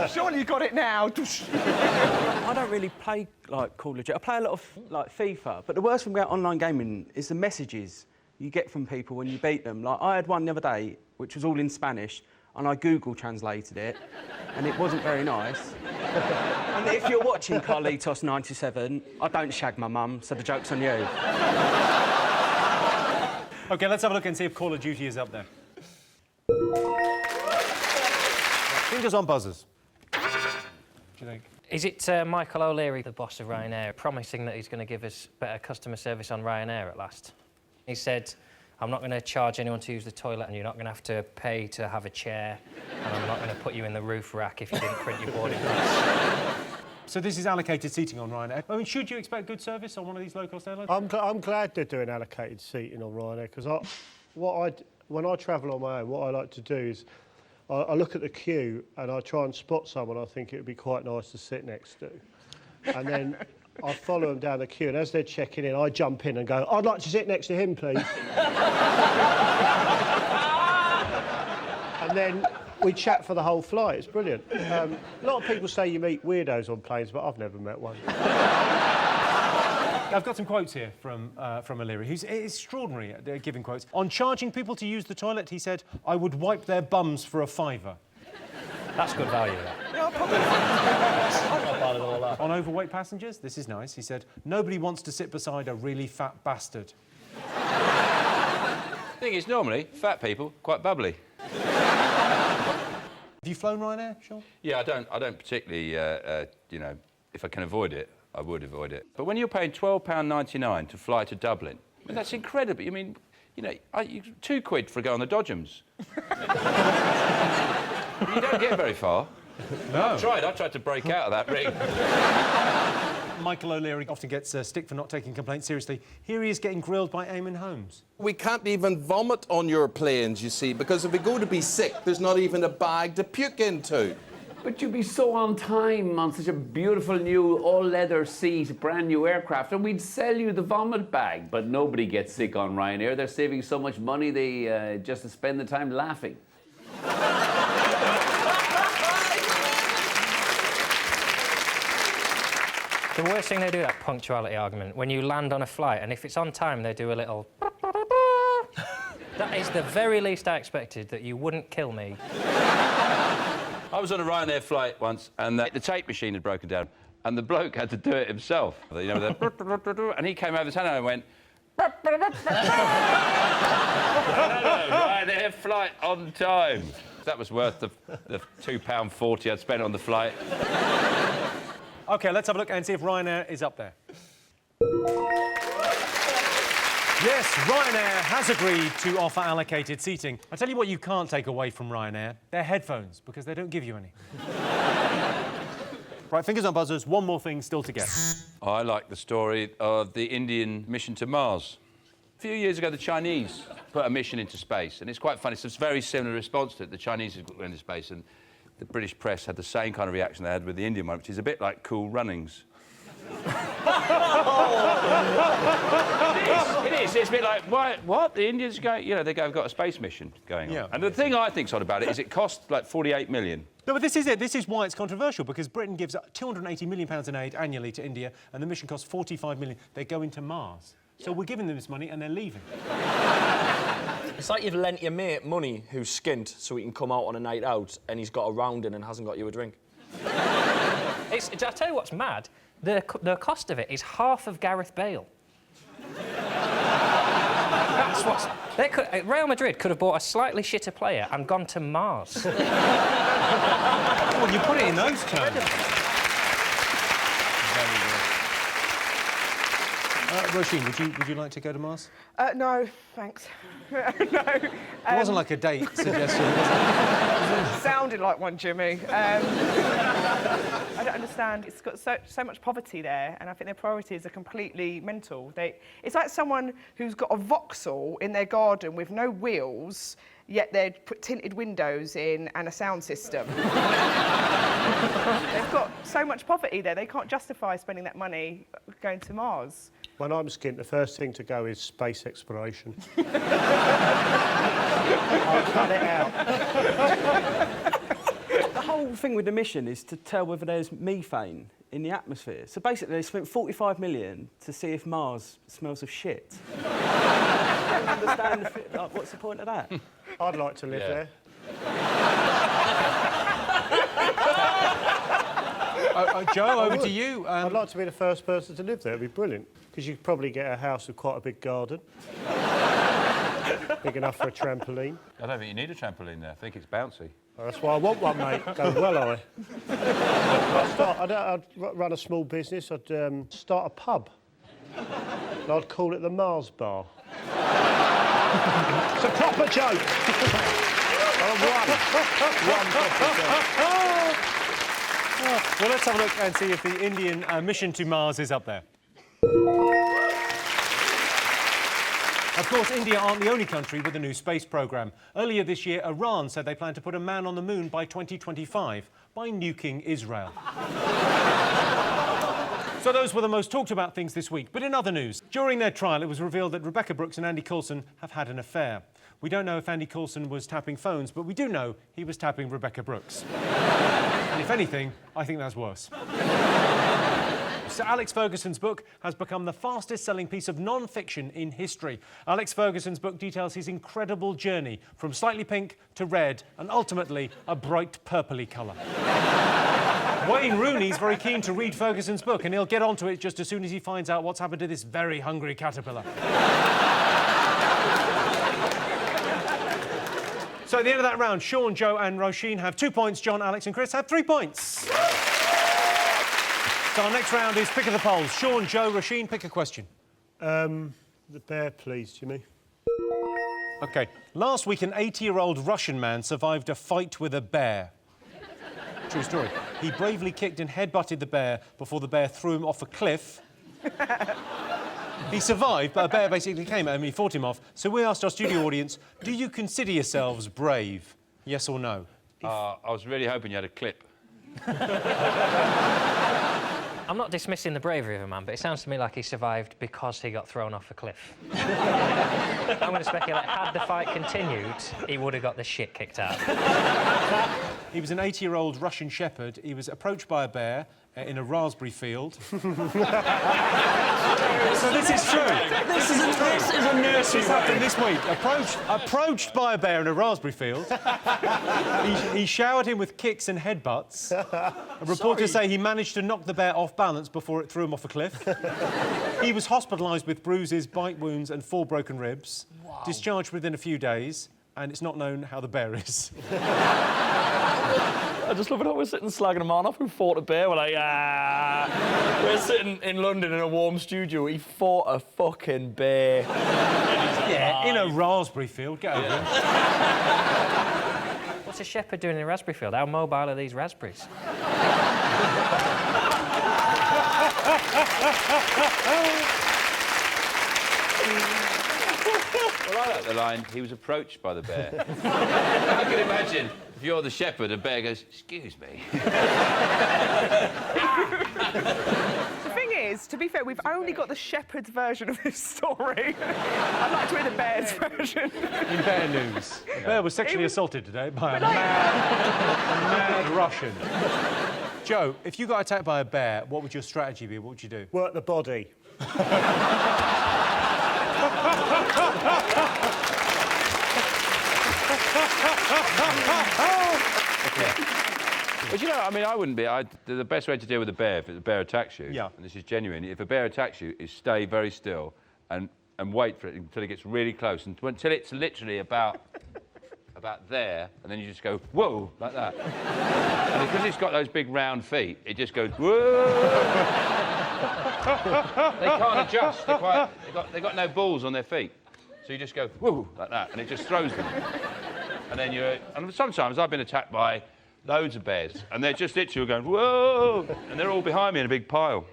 Surely you got it now. I don't really play like Call of Duty. I play a lot of like FIFA, but the worst thing about online gaming is the messages you get from people when you beat them. Like I had one the other day which was all in Spanish, and I Google translated it, and it wasn't very nice. And if you're watching Carlitos 97, I don't shag my mum, so the joke's on you. OK, let's have a look and see if Call of Duty is up there. Fingers on buzzers. What do you think? Is it Michael O'Leary, the boss of Ryanair, promising that he's going to give us better customer service on Ryanair at last? He said, "I'm not going to charge anyone to use the toilet, and you're not going to have to pay to have a chair, and I'm not going to put you in the roof rack if you didn't print your boarding pass." So this is allocated seating on Ryanair. I mean, should you expect good service on one of these low-cost airlines? I'm glad they're doing allocated seating on Ryanair, because when I travel on my own, what I like to do is I look at the queue and I try and spot someone I think it would be quite nice to sit next to. And then I follow them down the queue, and as they're checking in, I jump in and go, "I'd like to sit next to him, please." And then we chat for the whole flight. It's brilliant. A lot of people say you meet weirdos on planes, but I've never met one. I've got some quotes here from O'Leary, who's extraordinary at giving quotes. On charging people to use the toilet, he said, "I would wipe their bums for a £5." That's good value, that. Yeah, probably. On overweight passengers, this is nice, he said, "Nobody wants to sit beside a really fat bastard." The thing is, normally, fat people, quite bubbly. Have you flown Ryanair, Sean? Yeah, I don't particularly, you know, if I can avoid it, I would avoid it. But when you're paying £12.99 to fly to Dublin, I mean, that's incredible. I mean, you know, £2 for a go on the Dodgems. You don't get very far. No. I tried to break out of that ring. Michael O'Leary often gets stick for not taking complaints seriously. Here he is getting grilled by Eamon Holmes. We can't even vomit on your planes, you see, because if we go to be sick, there's not even a bag to puke into. But you'd be so on time on such a beautiful new all-leather seat, brand new aircraft, and we'd sell you the vomit bag. But nobody gets sick on Ryanair. They're saving so much money, they just spend the time laughing. The worst thing they do, that punctuality argument, when you land on a flight, and if it's on time, they do a little... That is the very least I expected, that you wouldn't kill me I was on a Ryanair flight once, and the tape machine had broken down, and the bloke had to do it himself. You know, and he came over his hand and went... Ryanair flight on time. That was worth the £2.40 I'd spent on the flight. OK, let's have a look and see if Ryanair is up there. Yes, Ryanair has agreed to offer allocated seating. I tell you what you can't take away from Ryanair. They're headphones, because they don't give you any. Right, fingers on buzzers, one more thing still to get. I like the story of the Indian mission to Mars. A few years ago, the Chinese put a mission into space, and it's quite funny. It's a very similar response to it. The Chinese went into space, and the British press had the same kind of reaction they had with the Indian one, which is a bit like Cool Runnings. It is. It's a bit like, what? The Indians going... You know, they've got a space mission going on. And the thing I think's odd about it is it cost, like, 48 million. No, but this is it. This is why it's controversial, because Britain gives £280 million in aid annually to India, and the mission costs £45 million. They're going to Mars. So we're giving them this money, and they're leaving. It's like you've lent your mate money who's skint so he can come out on a night out, and he's got a rounding and hasn't got you a drink. I'll tell you what's mad. The cost of it is half of Gareth Bale. That's what's... Real Madrid could have bought a slightly shitter player and gone to Mars. Well, you put it in those terms. Very good. Roisin, would you like to go to Mars? No, thanks. No. It wasn't like a date suggestion, was it? Sounded like one, Jimmy. I don't understand. It's got so much poverty there, and I think their priorities are completely mental. It's like someone who's got a Vauxhall in their garden with no wheels, yet they'd put tinted windows in and a sound system. They've got so much poverty there, they can't justify spending that money going to Mars. When I'm skint, the first thing to go is space exploration. I'll cut it out. The whole thing with the mission is to tell whether there's methane in the atmosphere. So basically, they spent 45 million to see if Mars smells of shit. I don't understand what's the point of that? I'd like to live there. Joe, over to you. I'd like to be the first person to live there. It'd be brilliant, because you'd probably get a house with quite a big garden. Big enough for a trampoline. I don't think you need a trampoline there. I think it's bouncy. Oh, that's why I want one, mate. Go well, I'd run a small business. I'd start a pub. And I'd call it the Mars Bar. It's a proper joke. One proper joke. Well, let's have a look and see if the Indian mission to Mars is up there. Of course, India aren't the only country with a new space programme. Earlier this year, Iran said they plan to put a man on the moon by 2025 by nuking Israel. So those were the most talked about things this week. But in other news, during their trial, it was revealed that Rebecca Brooks and Andy Coulson have had an affair. We don't know if Andy Coulson was tapping phones, but we do know he was tapping Rebecca Brooks. And if anything, I think that's worse. Sir Alex Ferguson's book has become the fastest-selling piece of non-fiction in history. Alex Ferguson's book details his incredible journey from slightly pink to red and ultimately a bright purpley colour. Wayne Rooney's very keen to read Ferguson's book, and he'll get onto it just as soon as he finds out what's happened to this very hungry caterpillar. So at the end of that round, Sean, Joe and Roisin have 2 points. John, Alex and Chris have 3 points. So our next round is Pick of the Polls. Sean, Joe, Roisin, pick a question. The bear, please, Jimmy. OK. Last week, an 80-year-old Russian man survived a fight with a bear. True story. He bravely kicked and headbutted the bear before the bear threw him off a cliff. He survived, but a bear basically came at him and he fought him off. So we asked our studio audience, do you consider yourselves brave? Yes or no? I was really hoping you had a clip. I'm not dismissing the bravery of a man, but it sounds to me like he survived because he got thrown off a cliff. I'm going to speculate, had the fight continued, he would have got the shit kicked out. He was an 80-year-old Russian shepherd. He was approached by a bear in a raspberry field. So this is true. This is a nursery. This happened this week. Approached by a bear in a raspberry field. He showered him with kicks and headbutts. Reporters say he managed to knock the bear off balance before it threw him off a cliff. He was hospitalised with bruises, bite wounds and 4 broken ribs. Wow. Discharged within a few days, and it's not known how the bear is. I just love it how we're sitting slagging a man off who fought a bear. We're like, ah. We're sitting in London in a warm studio. He fought a fucking bear. Yeah, in a raspberry field. Get over it. What's a shepherd doing in a raspberry field? How mobile are these raspberries? Well, I like the line, he was approached by the bear. I can imagine, if you're the shepherd, a bear goes, excuse me. The thing is, to be fair, we've only got the shepherd's version of this story. I'd like to hear the bear's version. In bear news, a bear was sexually assaulted today by a mad Russian. Joe, if you got attacked by a bear, what would your strategy be? What would you do? Work the body. But you know, I mean, I wouldn't be. The best way to deal with a bear, if the bear attacks you, and this is genuine, if a bear attacks you, is stay very still and wait for it until it gets really close, until it's literally about there, and then you just go, whoa, like that. And because it's got those big round feet, it just goes, whoa. They can't adjust. They've got no balls on their feet. So you just go, whoa, like that, and it just throws them. And sometimes I've been attacked by loads of bears, and they're just literally going, whoa, and they're all behind me in a big pile.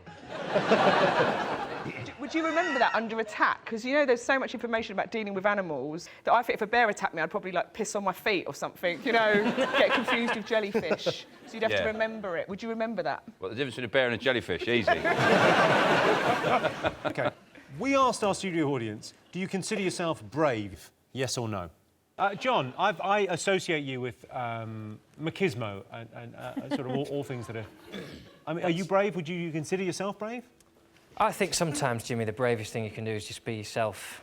Would you remember that under attack? Because, you know, there's so much information about dealing with animals that I think if a bear attacked me, I'd probably, like, piss on my feet or something, you know, get confused with jellyfish. So you'd have to remember it. Would you remember that? Well, the difference between a bear and a jellyfish, easy. OK. We asked our studio audience, do you consider yourself brave, yes or no? John, I associate you with machismo and sort of all things that are... I mean, are you brave? Would you consider yourself brave? I think sometimes, Jimmy, the bravest thing you can do is just be yourself.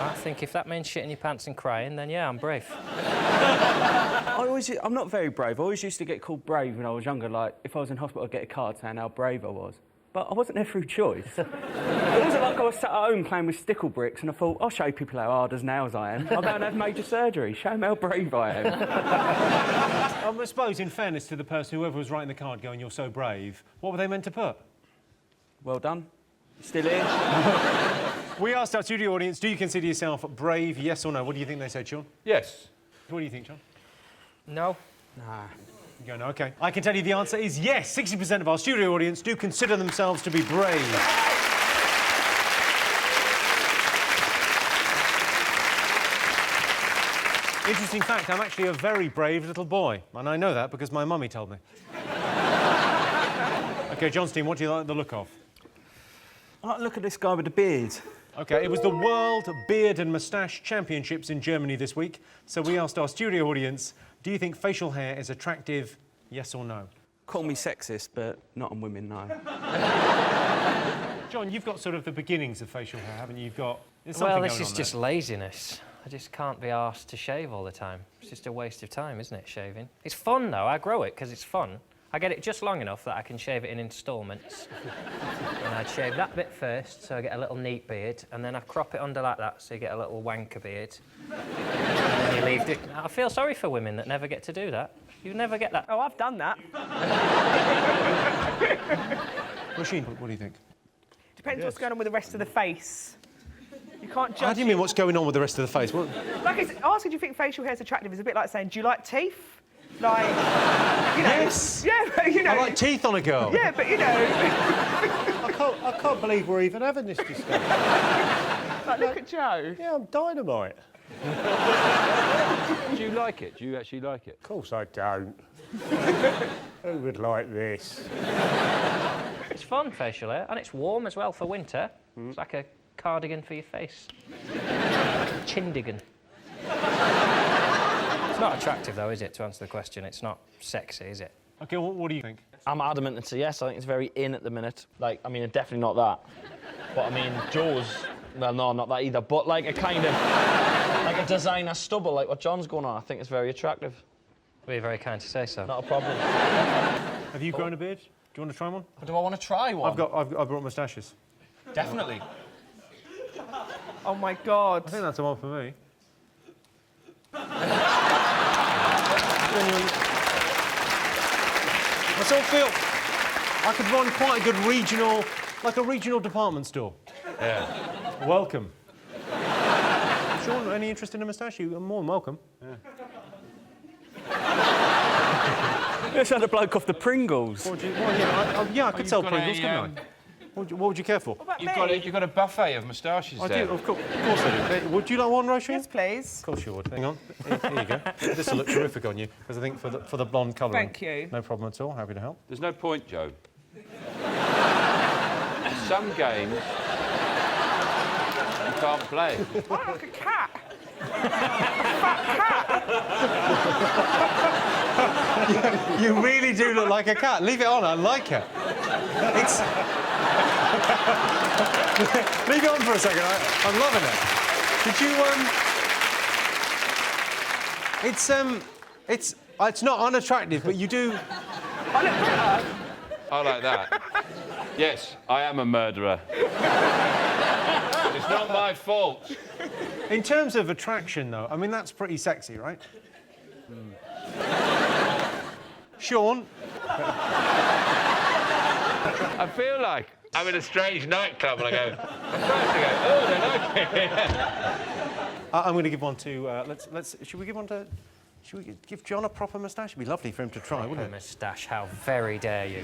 I think if that means shitting your pants and crying, then yeah, I'm brave. I'm not very brave. I always used to get called brave when I was younger. Like, if I was in hospital, I'd get a card saying how brave I was. But I wasn't there through choice. It wasn't like I was sat at home playing with stickle bricks and I thought, I'll show people how hard as nails I am. I'll go and have major surgery. Show them how brave I am. I suppose, in fairness to the person, whoever was writing the card going, you're so brave, what were they meant to put? Well done. Still here. We asked our studio audience, do you consider yourself brave, yes or no? What do you think they said, Sean? Yes. What do you think, John? No. Nah. You go, no, OK. I can tell you the answer is yes. 60% of our studio audience do consider themselves to be brave. Interesting fact, I'm actually a very brave little boy. And I know that because my mummy told me. OK, John Steen, what do you like the look of? I like the look of this guy with the beard. OK, it was the World Beard and Moustache Championships in Germany this week. So we asked our studio audience, do you think facial hair is attractive, yes or no? Call me sexist, but not on women, no. John, you've got sort of the beginnings of facial hair, haven't you? You've got... Well, this is just laziness. I just can't be arsed to shave all the time. It's just a waste of time, isn't it, shaving? It's fun, though. I grow it because it's fun. I get it just long enough that I can shave it in instalments. And I'd shave that bit first, so I get a little neat beard, and then I crop it under like that, so you get a little wanker beard. And then you leave it. I feel sorry for women that never get to do that. You never get that. Oh, I've done that. Roisin, what do you think? Depends what's going on with the rest of the face. You can't judge... How do you mean, what's going on with the rest of the face? What? Like, asking do you think facial hair is attractive is a bit like saying, do you like teeth? Like, you know... Yes! Yeah, but, you know... I like teeth on a girl. Yeah, but, you know... I can't believe we're even having this discussion. Like, look at Joe. Yeah, I'm dynamite. Do you like it? Do you actually like it? Of course I don't. Who would like this? It's fun, facial hair, and it's warm as well for winter. It's like a cardigan for your face. Chindigan. not attractive, though, is it, to answer the question? It's not sexy, is it? OK, what do you think? I'm adamant it's a yes. I think it's very in at the minute. Like, I mean, it's definitely not that. But, I mean, Jaws, well, no, not that either. But, like, a kind of, like a designer stubble, like what John's going on, I think it's very attractive. Well, you're very kind to say so. Not a problem. Have you grown a beard? Do you want to try one? Do I want to try one? I've brought moustaches. Definitely. Oh, my God. I think that's the one for me. I sort of feel I could run quite a good regional, like a regional department store. Yeah. Welcome. Sean, any interest in a moustache? You're more than welcome. Yeah. Let's have a bloke off the Pringles. I could sell Pringles, couldn't I? What would you care for? You've got a buffet of moustaches I there. do, of course I do. Would you like one, Roisin? Yes, please. Of course you would. Hang on. Here you go. This will look terrific on you, because I think for the blonde colouring. Thank you. No problem at all. Happy to help. There's no point, Joe. Some games you can't play. I look like a cat. You really do look like a cat. Leave it on. I like it. It's. Leave it on for a second. I'm loving it. Did you It's not unattractive, but you do. I like that. Yes, I am a murderer. It's not my fault. In terms of attraction, though, I mean that's pretty sexy, right? Sean. I feel like I'm in a strange nightclub and I go, oh, they like it. I'm going to give one to. Should we give one to? Should we give John a proper moustache? It'd be lovely for him to try, wouldn't it? Moustache, how very dare you.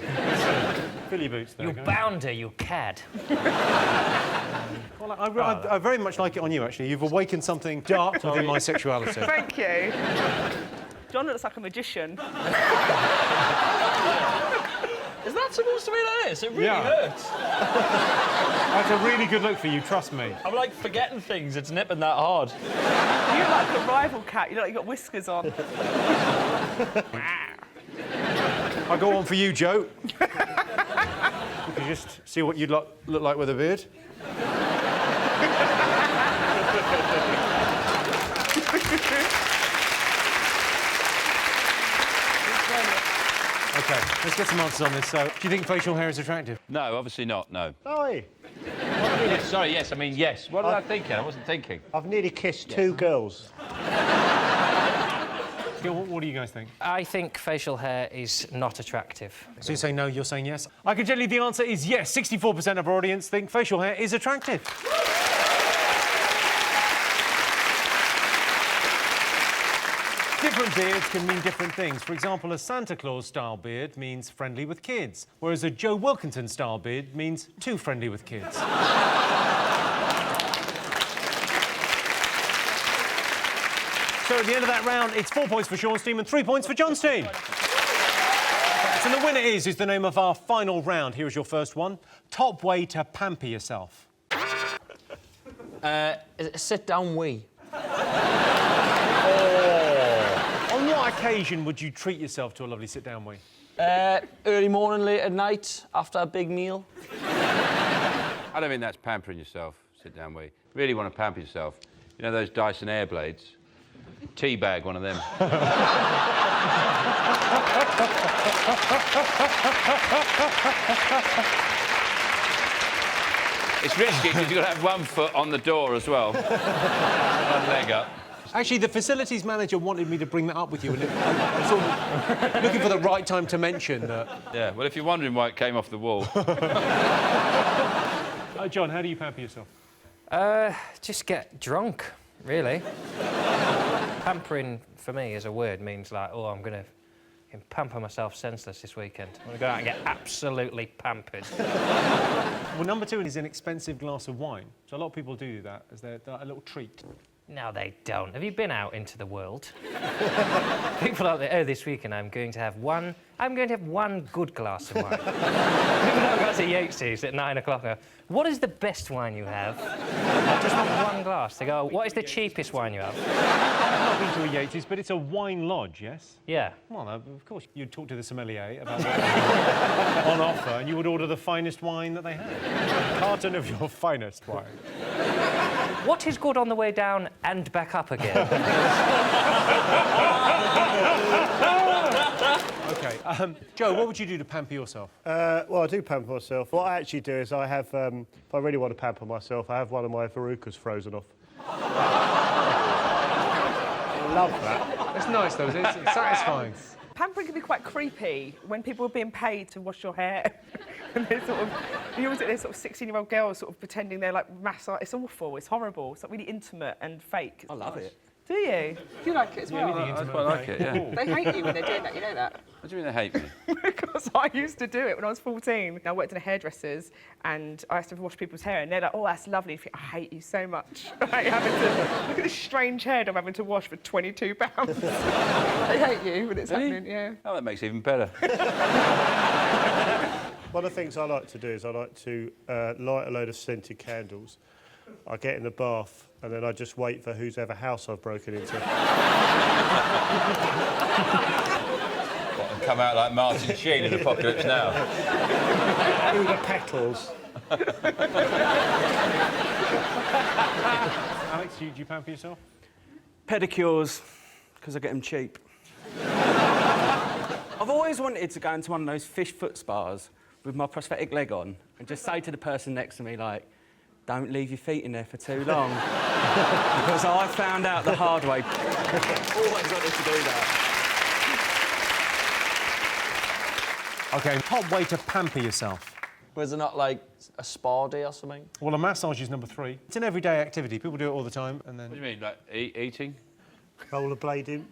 Fill your boots there. You bounder, you cad. Well, I very much like it on you, actually. You've awakened something dark within my sexuality. Thank you. John looks like a magician. Is that supposed to be like this? It really hurts. That's a really good look for you, trust me. I'm like forgetting things. It's nipping that hard. You look like a rival cat. You look like you've got whiskers on. I got one for you, Joe. You can just see what you'd look like with a beard. OK, let's get some answers on this. So, do you think facial hair is attractive? No, obviously not, no. Oi! Yes, sorry, yes, I mean, yes. What was I thinking? I wasn't thinking. I've nearly kissed two girls. What do you guys think? I think facial hair is not attractive. So you say no, you're saying yes? I can tell you the answer is yes. 64% of our audience think facial hair is attractive. Different beards can mean different things. For example, a Santa Claus-style beard means friendly with kids, whereas a Joe Wilkinson-style beard means too friendly with kids. So at the end of that round, it's 4 points for Sean's team and 3 points for John's team. So the winner is the name of our final round. Here is your first one. Top way to pamper yourself. Is it a sit-down wee? On what occasion would you treat yourself to a lovely sit-down wee? Early morning, late at night, after a big meal. I don't think that's pampering yourself, sit down wee. Really want to pamper yourself. You know those Dyson air blades? Teabag one of them. It's risky because you've got to have 1 foot on the door as well. 1 leg up. Actually, the facilities manager wanted me to bring that up with you, and I was sort of looking for the right time to mention that. Yeah, well, if you're wondering why it came off the wall. John, how do you pamper yourself? Just get drunk, really. Pampering, for me, as a word, means like, oh, I'm going to pamper myself senseless this weekend. I'm going to go out and get absolutely pampered. Well, number 2 is an expensive glass of wine. So a lot of people do that as a little treat. No, they don't. Have you been out into the world? People out there, oh, this weekend I'm going to have one good glass of wine. People don't go to Yates's at 9 o'clock and go, what is the best wine you have? I just want 1 glass. They go, what is the cheapest wine you have? I've not been to a 80s, but it's a wine lodge, yes? Yeah. Well, of course, you'd talk to the sommelier about what on offer, and you would order the finest wine that they had. A carton of your finest wine. What is good on the way down and back up again? OK, Joe, what would you do to pamper yourself? Well, I do pamper myself. What I actually do is I have, if I really want to pamper myself, I have one of my verrucas frozen off. I love that. It's nice, though, isn't it? It's satisfying. Pampering can be quite creepy when people are being paid to wash your hair. And they're sort of, you always get these sort of 16-year-old girls sort of pretending they're like massage. It's awful, it's horrible. It's like really intimate and fake. I love it. Do you? Do you like it as well? I quite like it, yeah. They hate you when they're doing that, you know that? What do you mean they hate me? Because I used to do it when I was 14. I worked in a hairdresser's and I used to wash people's hair and they're like, oh, that's lovely. I hate you so much. Like, having to, look at this strange head I'm having to wash for £22. They hate you when it's happening, yeah. Oh, that makes it even better. One of the things I like to do is I like to light a load of scented candles. I get in the bath and then I just wait for whose ever house I've broken into. What, and come out like Martin Sheen in Apocalypse Now? Through the petals. Alex, do you pamper yourself? Pedicures, because I get them cheap. I've always wanted to go into one of those fish foot spas with my prosthetic leg on and just say to the person next to me, like, don't leave your feet in there for too long. Because I found out the hard way. Always wanted to do that. OK, top way to pamper yourself. Was it not like a spa day or something? Well, a massage is number 3. It's an everyday activity. People do it all the time, and then... What do you mean, like eating? Rollerblading.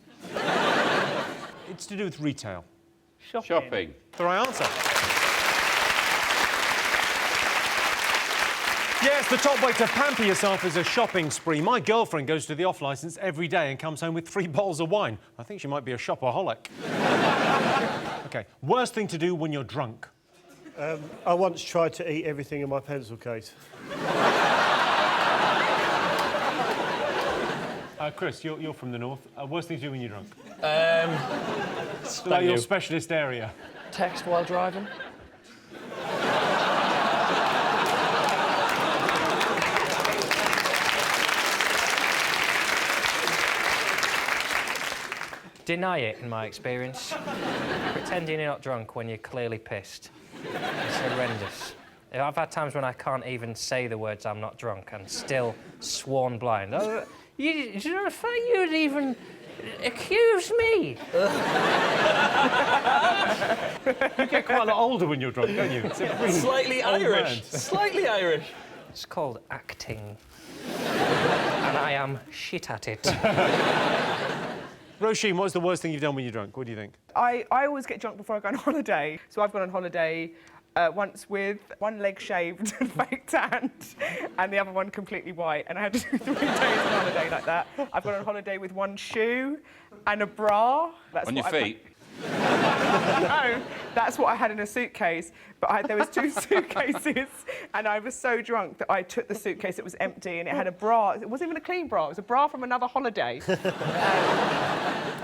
It's to do with retail. Shopping. The right answer. Yes, the top way to pamper yourself is a shopping spree. My girlfriend goes to the off-licence every day and comes home with 3 bottles of wine. I think she might be a shopaholic. OK, worst thing to do when you're drunk? I once tried to eat everything in my pencil case. Chris, you're from the north. Worst thing to do when you're drunk? Like your specialist area. Text while driving. Deny it, in my experience. Pretending you're not drunk when you're clearly pissed. It's horrendous. I've had times when I can't even say the words "I'm not drunk" and still sworn blind. Oh, you know the fact you would even accuse me? You get quite a lot older when you're drunk, don't you? It's a really Slightly old Irish. man. Slightly Irish. It's called acting. And I am shit at it. Roisin, what's the worst thing you've done when you're drunk? What do you think? I always get drunk before I go on holiday. So I've gone on holiday once with one leg shaved and fake tanned and the other one completely white. And I had to do 3 days on holiday like that. I've gone on holiday with one shoe and a bra. That's On your feet? No, that's what I had in a suitcase. But there was 2 suitcases, and I was so drunk that I took the suitcase. It was empty, and it had a bra. It wasn't even a clean bra. It was a bra from another holiday.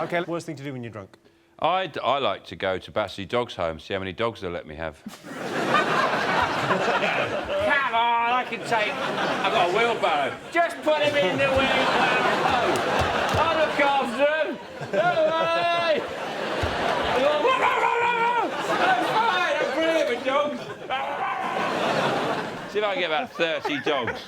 OK, worst thing to do when you're drunk? I like to go to Battersea Dogs Home, see how many dogs they'll let me have. Come on, I can take... I've got a wheelbarrow. Just put him in the wheelbarrow. I'll look after him. Don't worry. I'm fine, I'm brilliant with dogs. See if I can get about 30 dogs.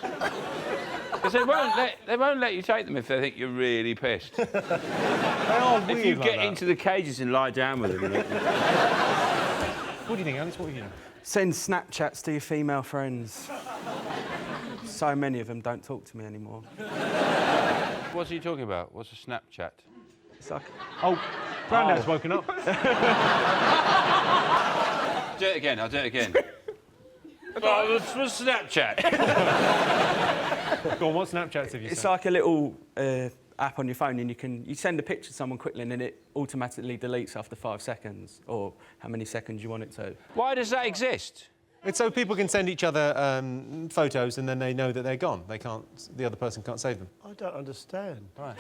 Because they won't let you take them if they think you're really pissed. They are weird. If you like get that. into the cages and lie down with them. What do you think, Alex? What have you done? Send Snapchats to your female friends. So many of them don't talk to me anymore. What's he talking about? What's a Snapchat? It's like... Oh, Grandad's woken up. Do it again, I'll do it again. Oh, this was Snapchat. Go on, what Snapchats have you It's sent? like a little app on your phone, and you send a picture to someone quickly, and then it automatically deletes after 5 seconds, or how many seconds you want it to. Why does that exist? It's so people can send each other photos, and then they know that they're gone. The other person can't save them. I don't understand. Right.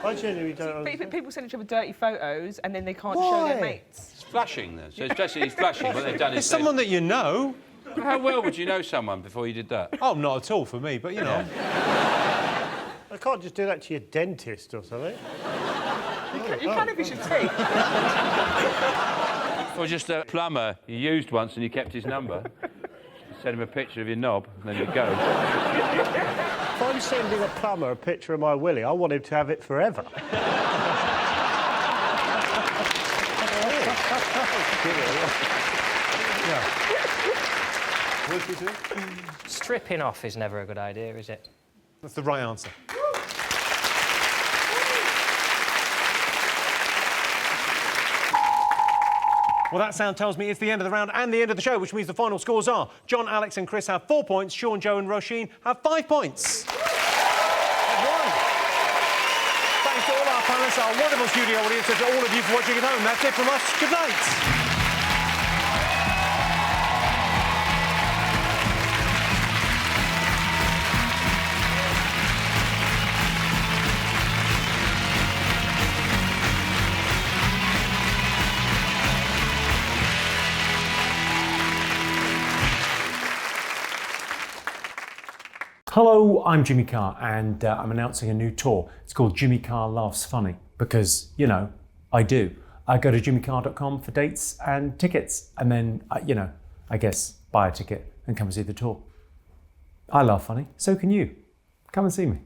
I genuinely don't understand. People send each other dirty photos and then they can't show their mates. It's flashing, then. So it's basically flashing. What they've done is... It's someone that you know. How well would you know someone before you did that? Oh, not at all for me, but, you know. I can't just do that to your dentist or something. You can if you should take. Or just a plumber you used once and you kept his number. Send him a picture of your knob, and then you go. If I'm sending a plumber a picture of my willy, I want him to have it forever. Stripping off is never a good idea, is it? That's the right answer. Well, that sound tells me it's the end of the round and the end of the show, which means the final scores are John, Alex and Chris have 4 points, Sean, Joe and Roisin have 5 points. Thanks to all our panellists, our wonderful studio audience, and to all of you for watching at home. That's it from us. Good night. Hello, I'm Jimmy Carr, and I'm announcing a new tour. It's called Jimmy Carr Laughs Funny, because, you know, I do. I go to jimmycarr.com for dates and tickets, and then, you know, I guess buy a ticket and come and see the tour. I laugh funny, so can you. Come and see me.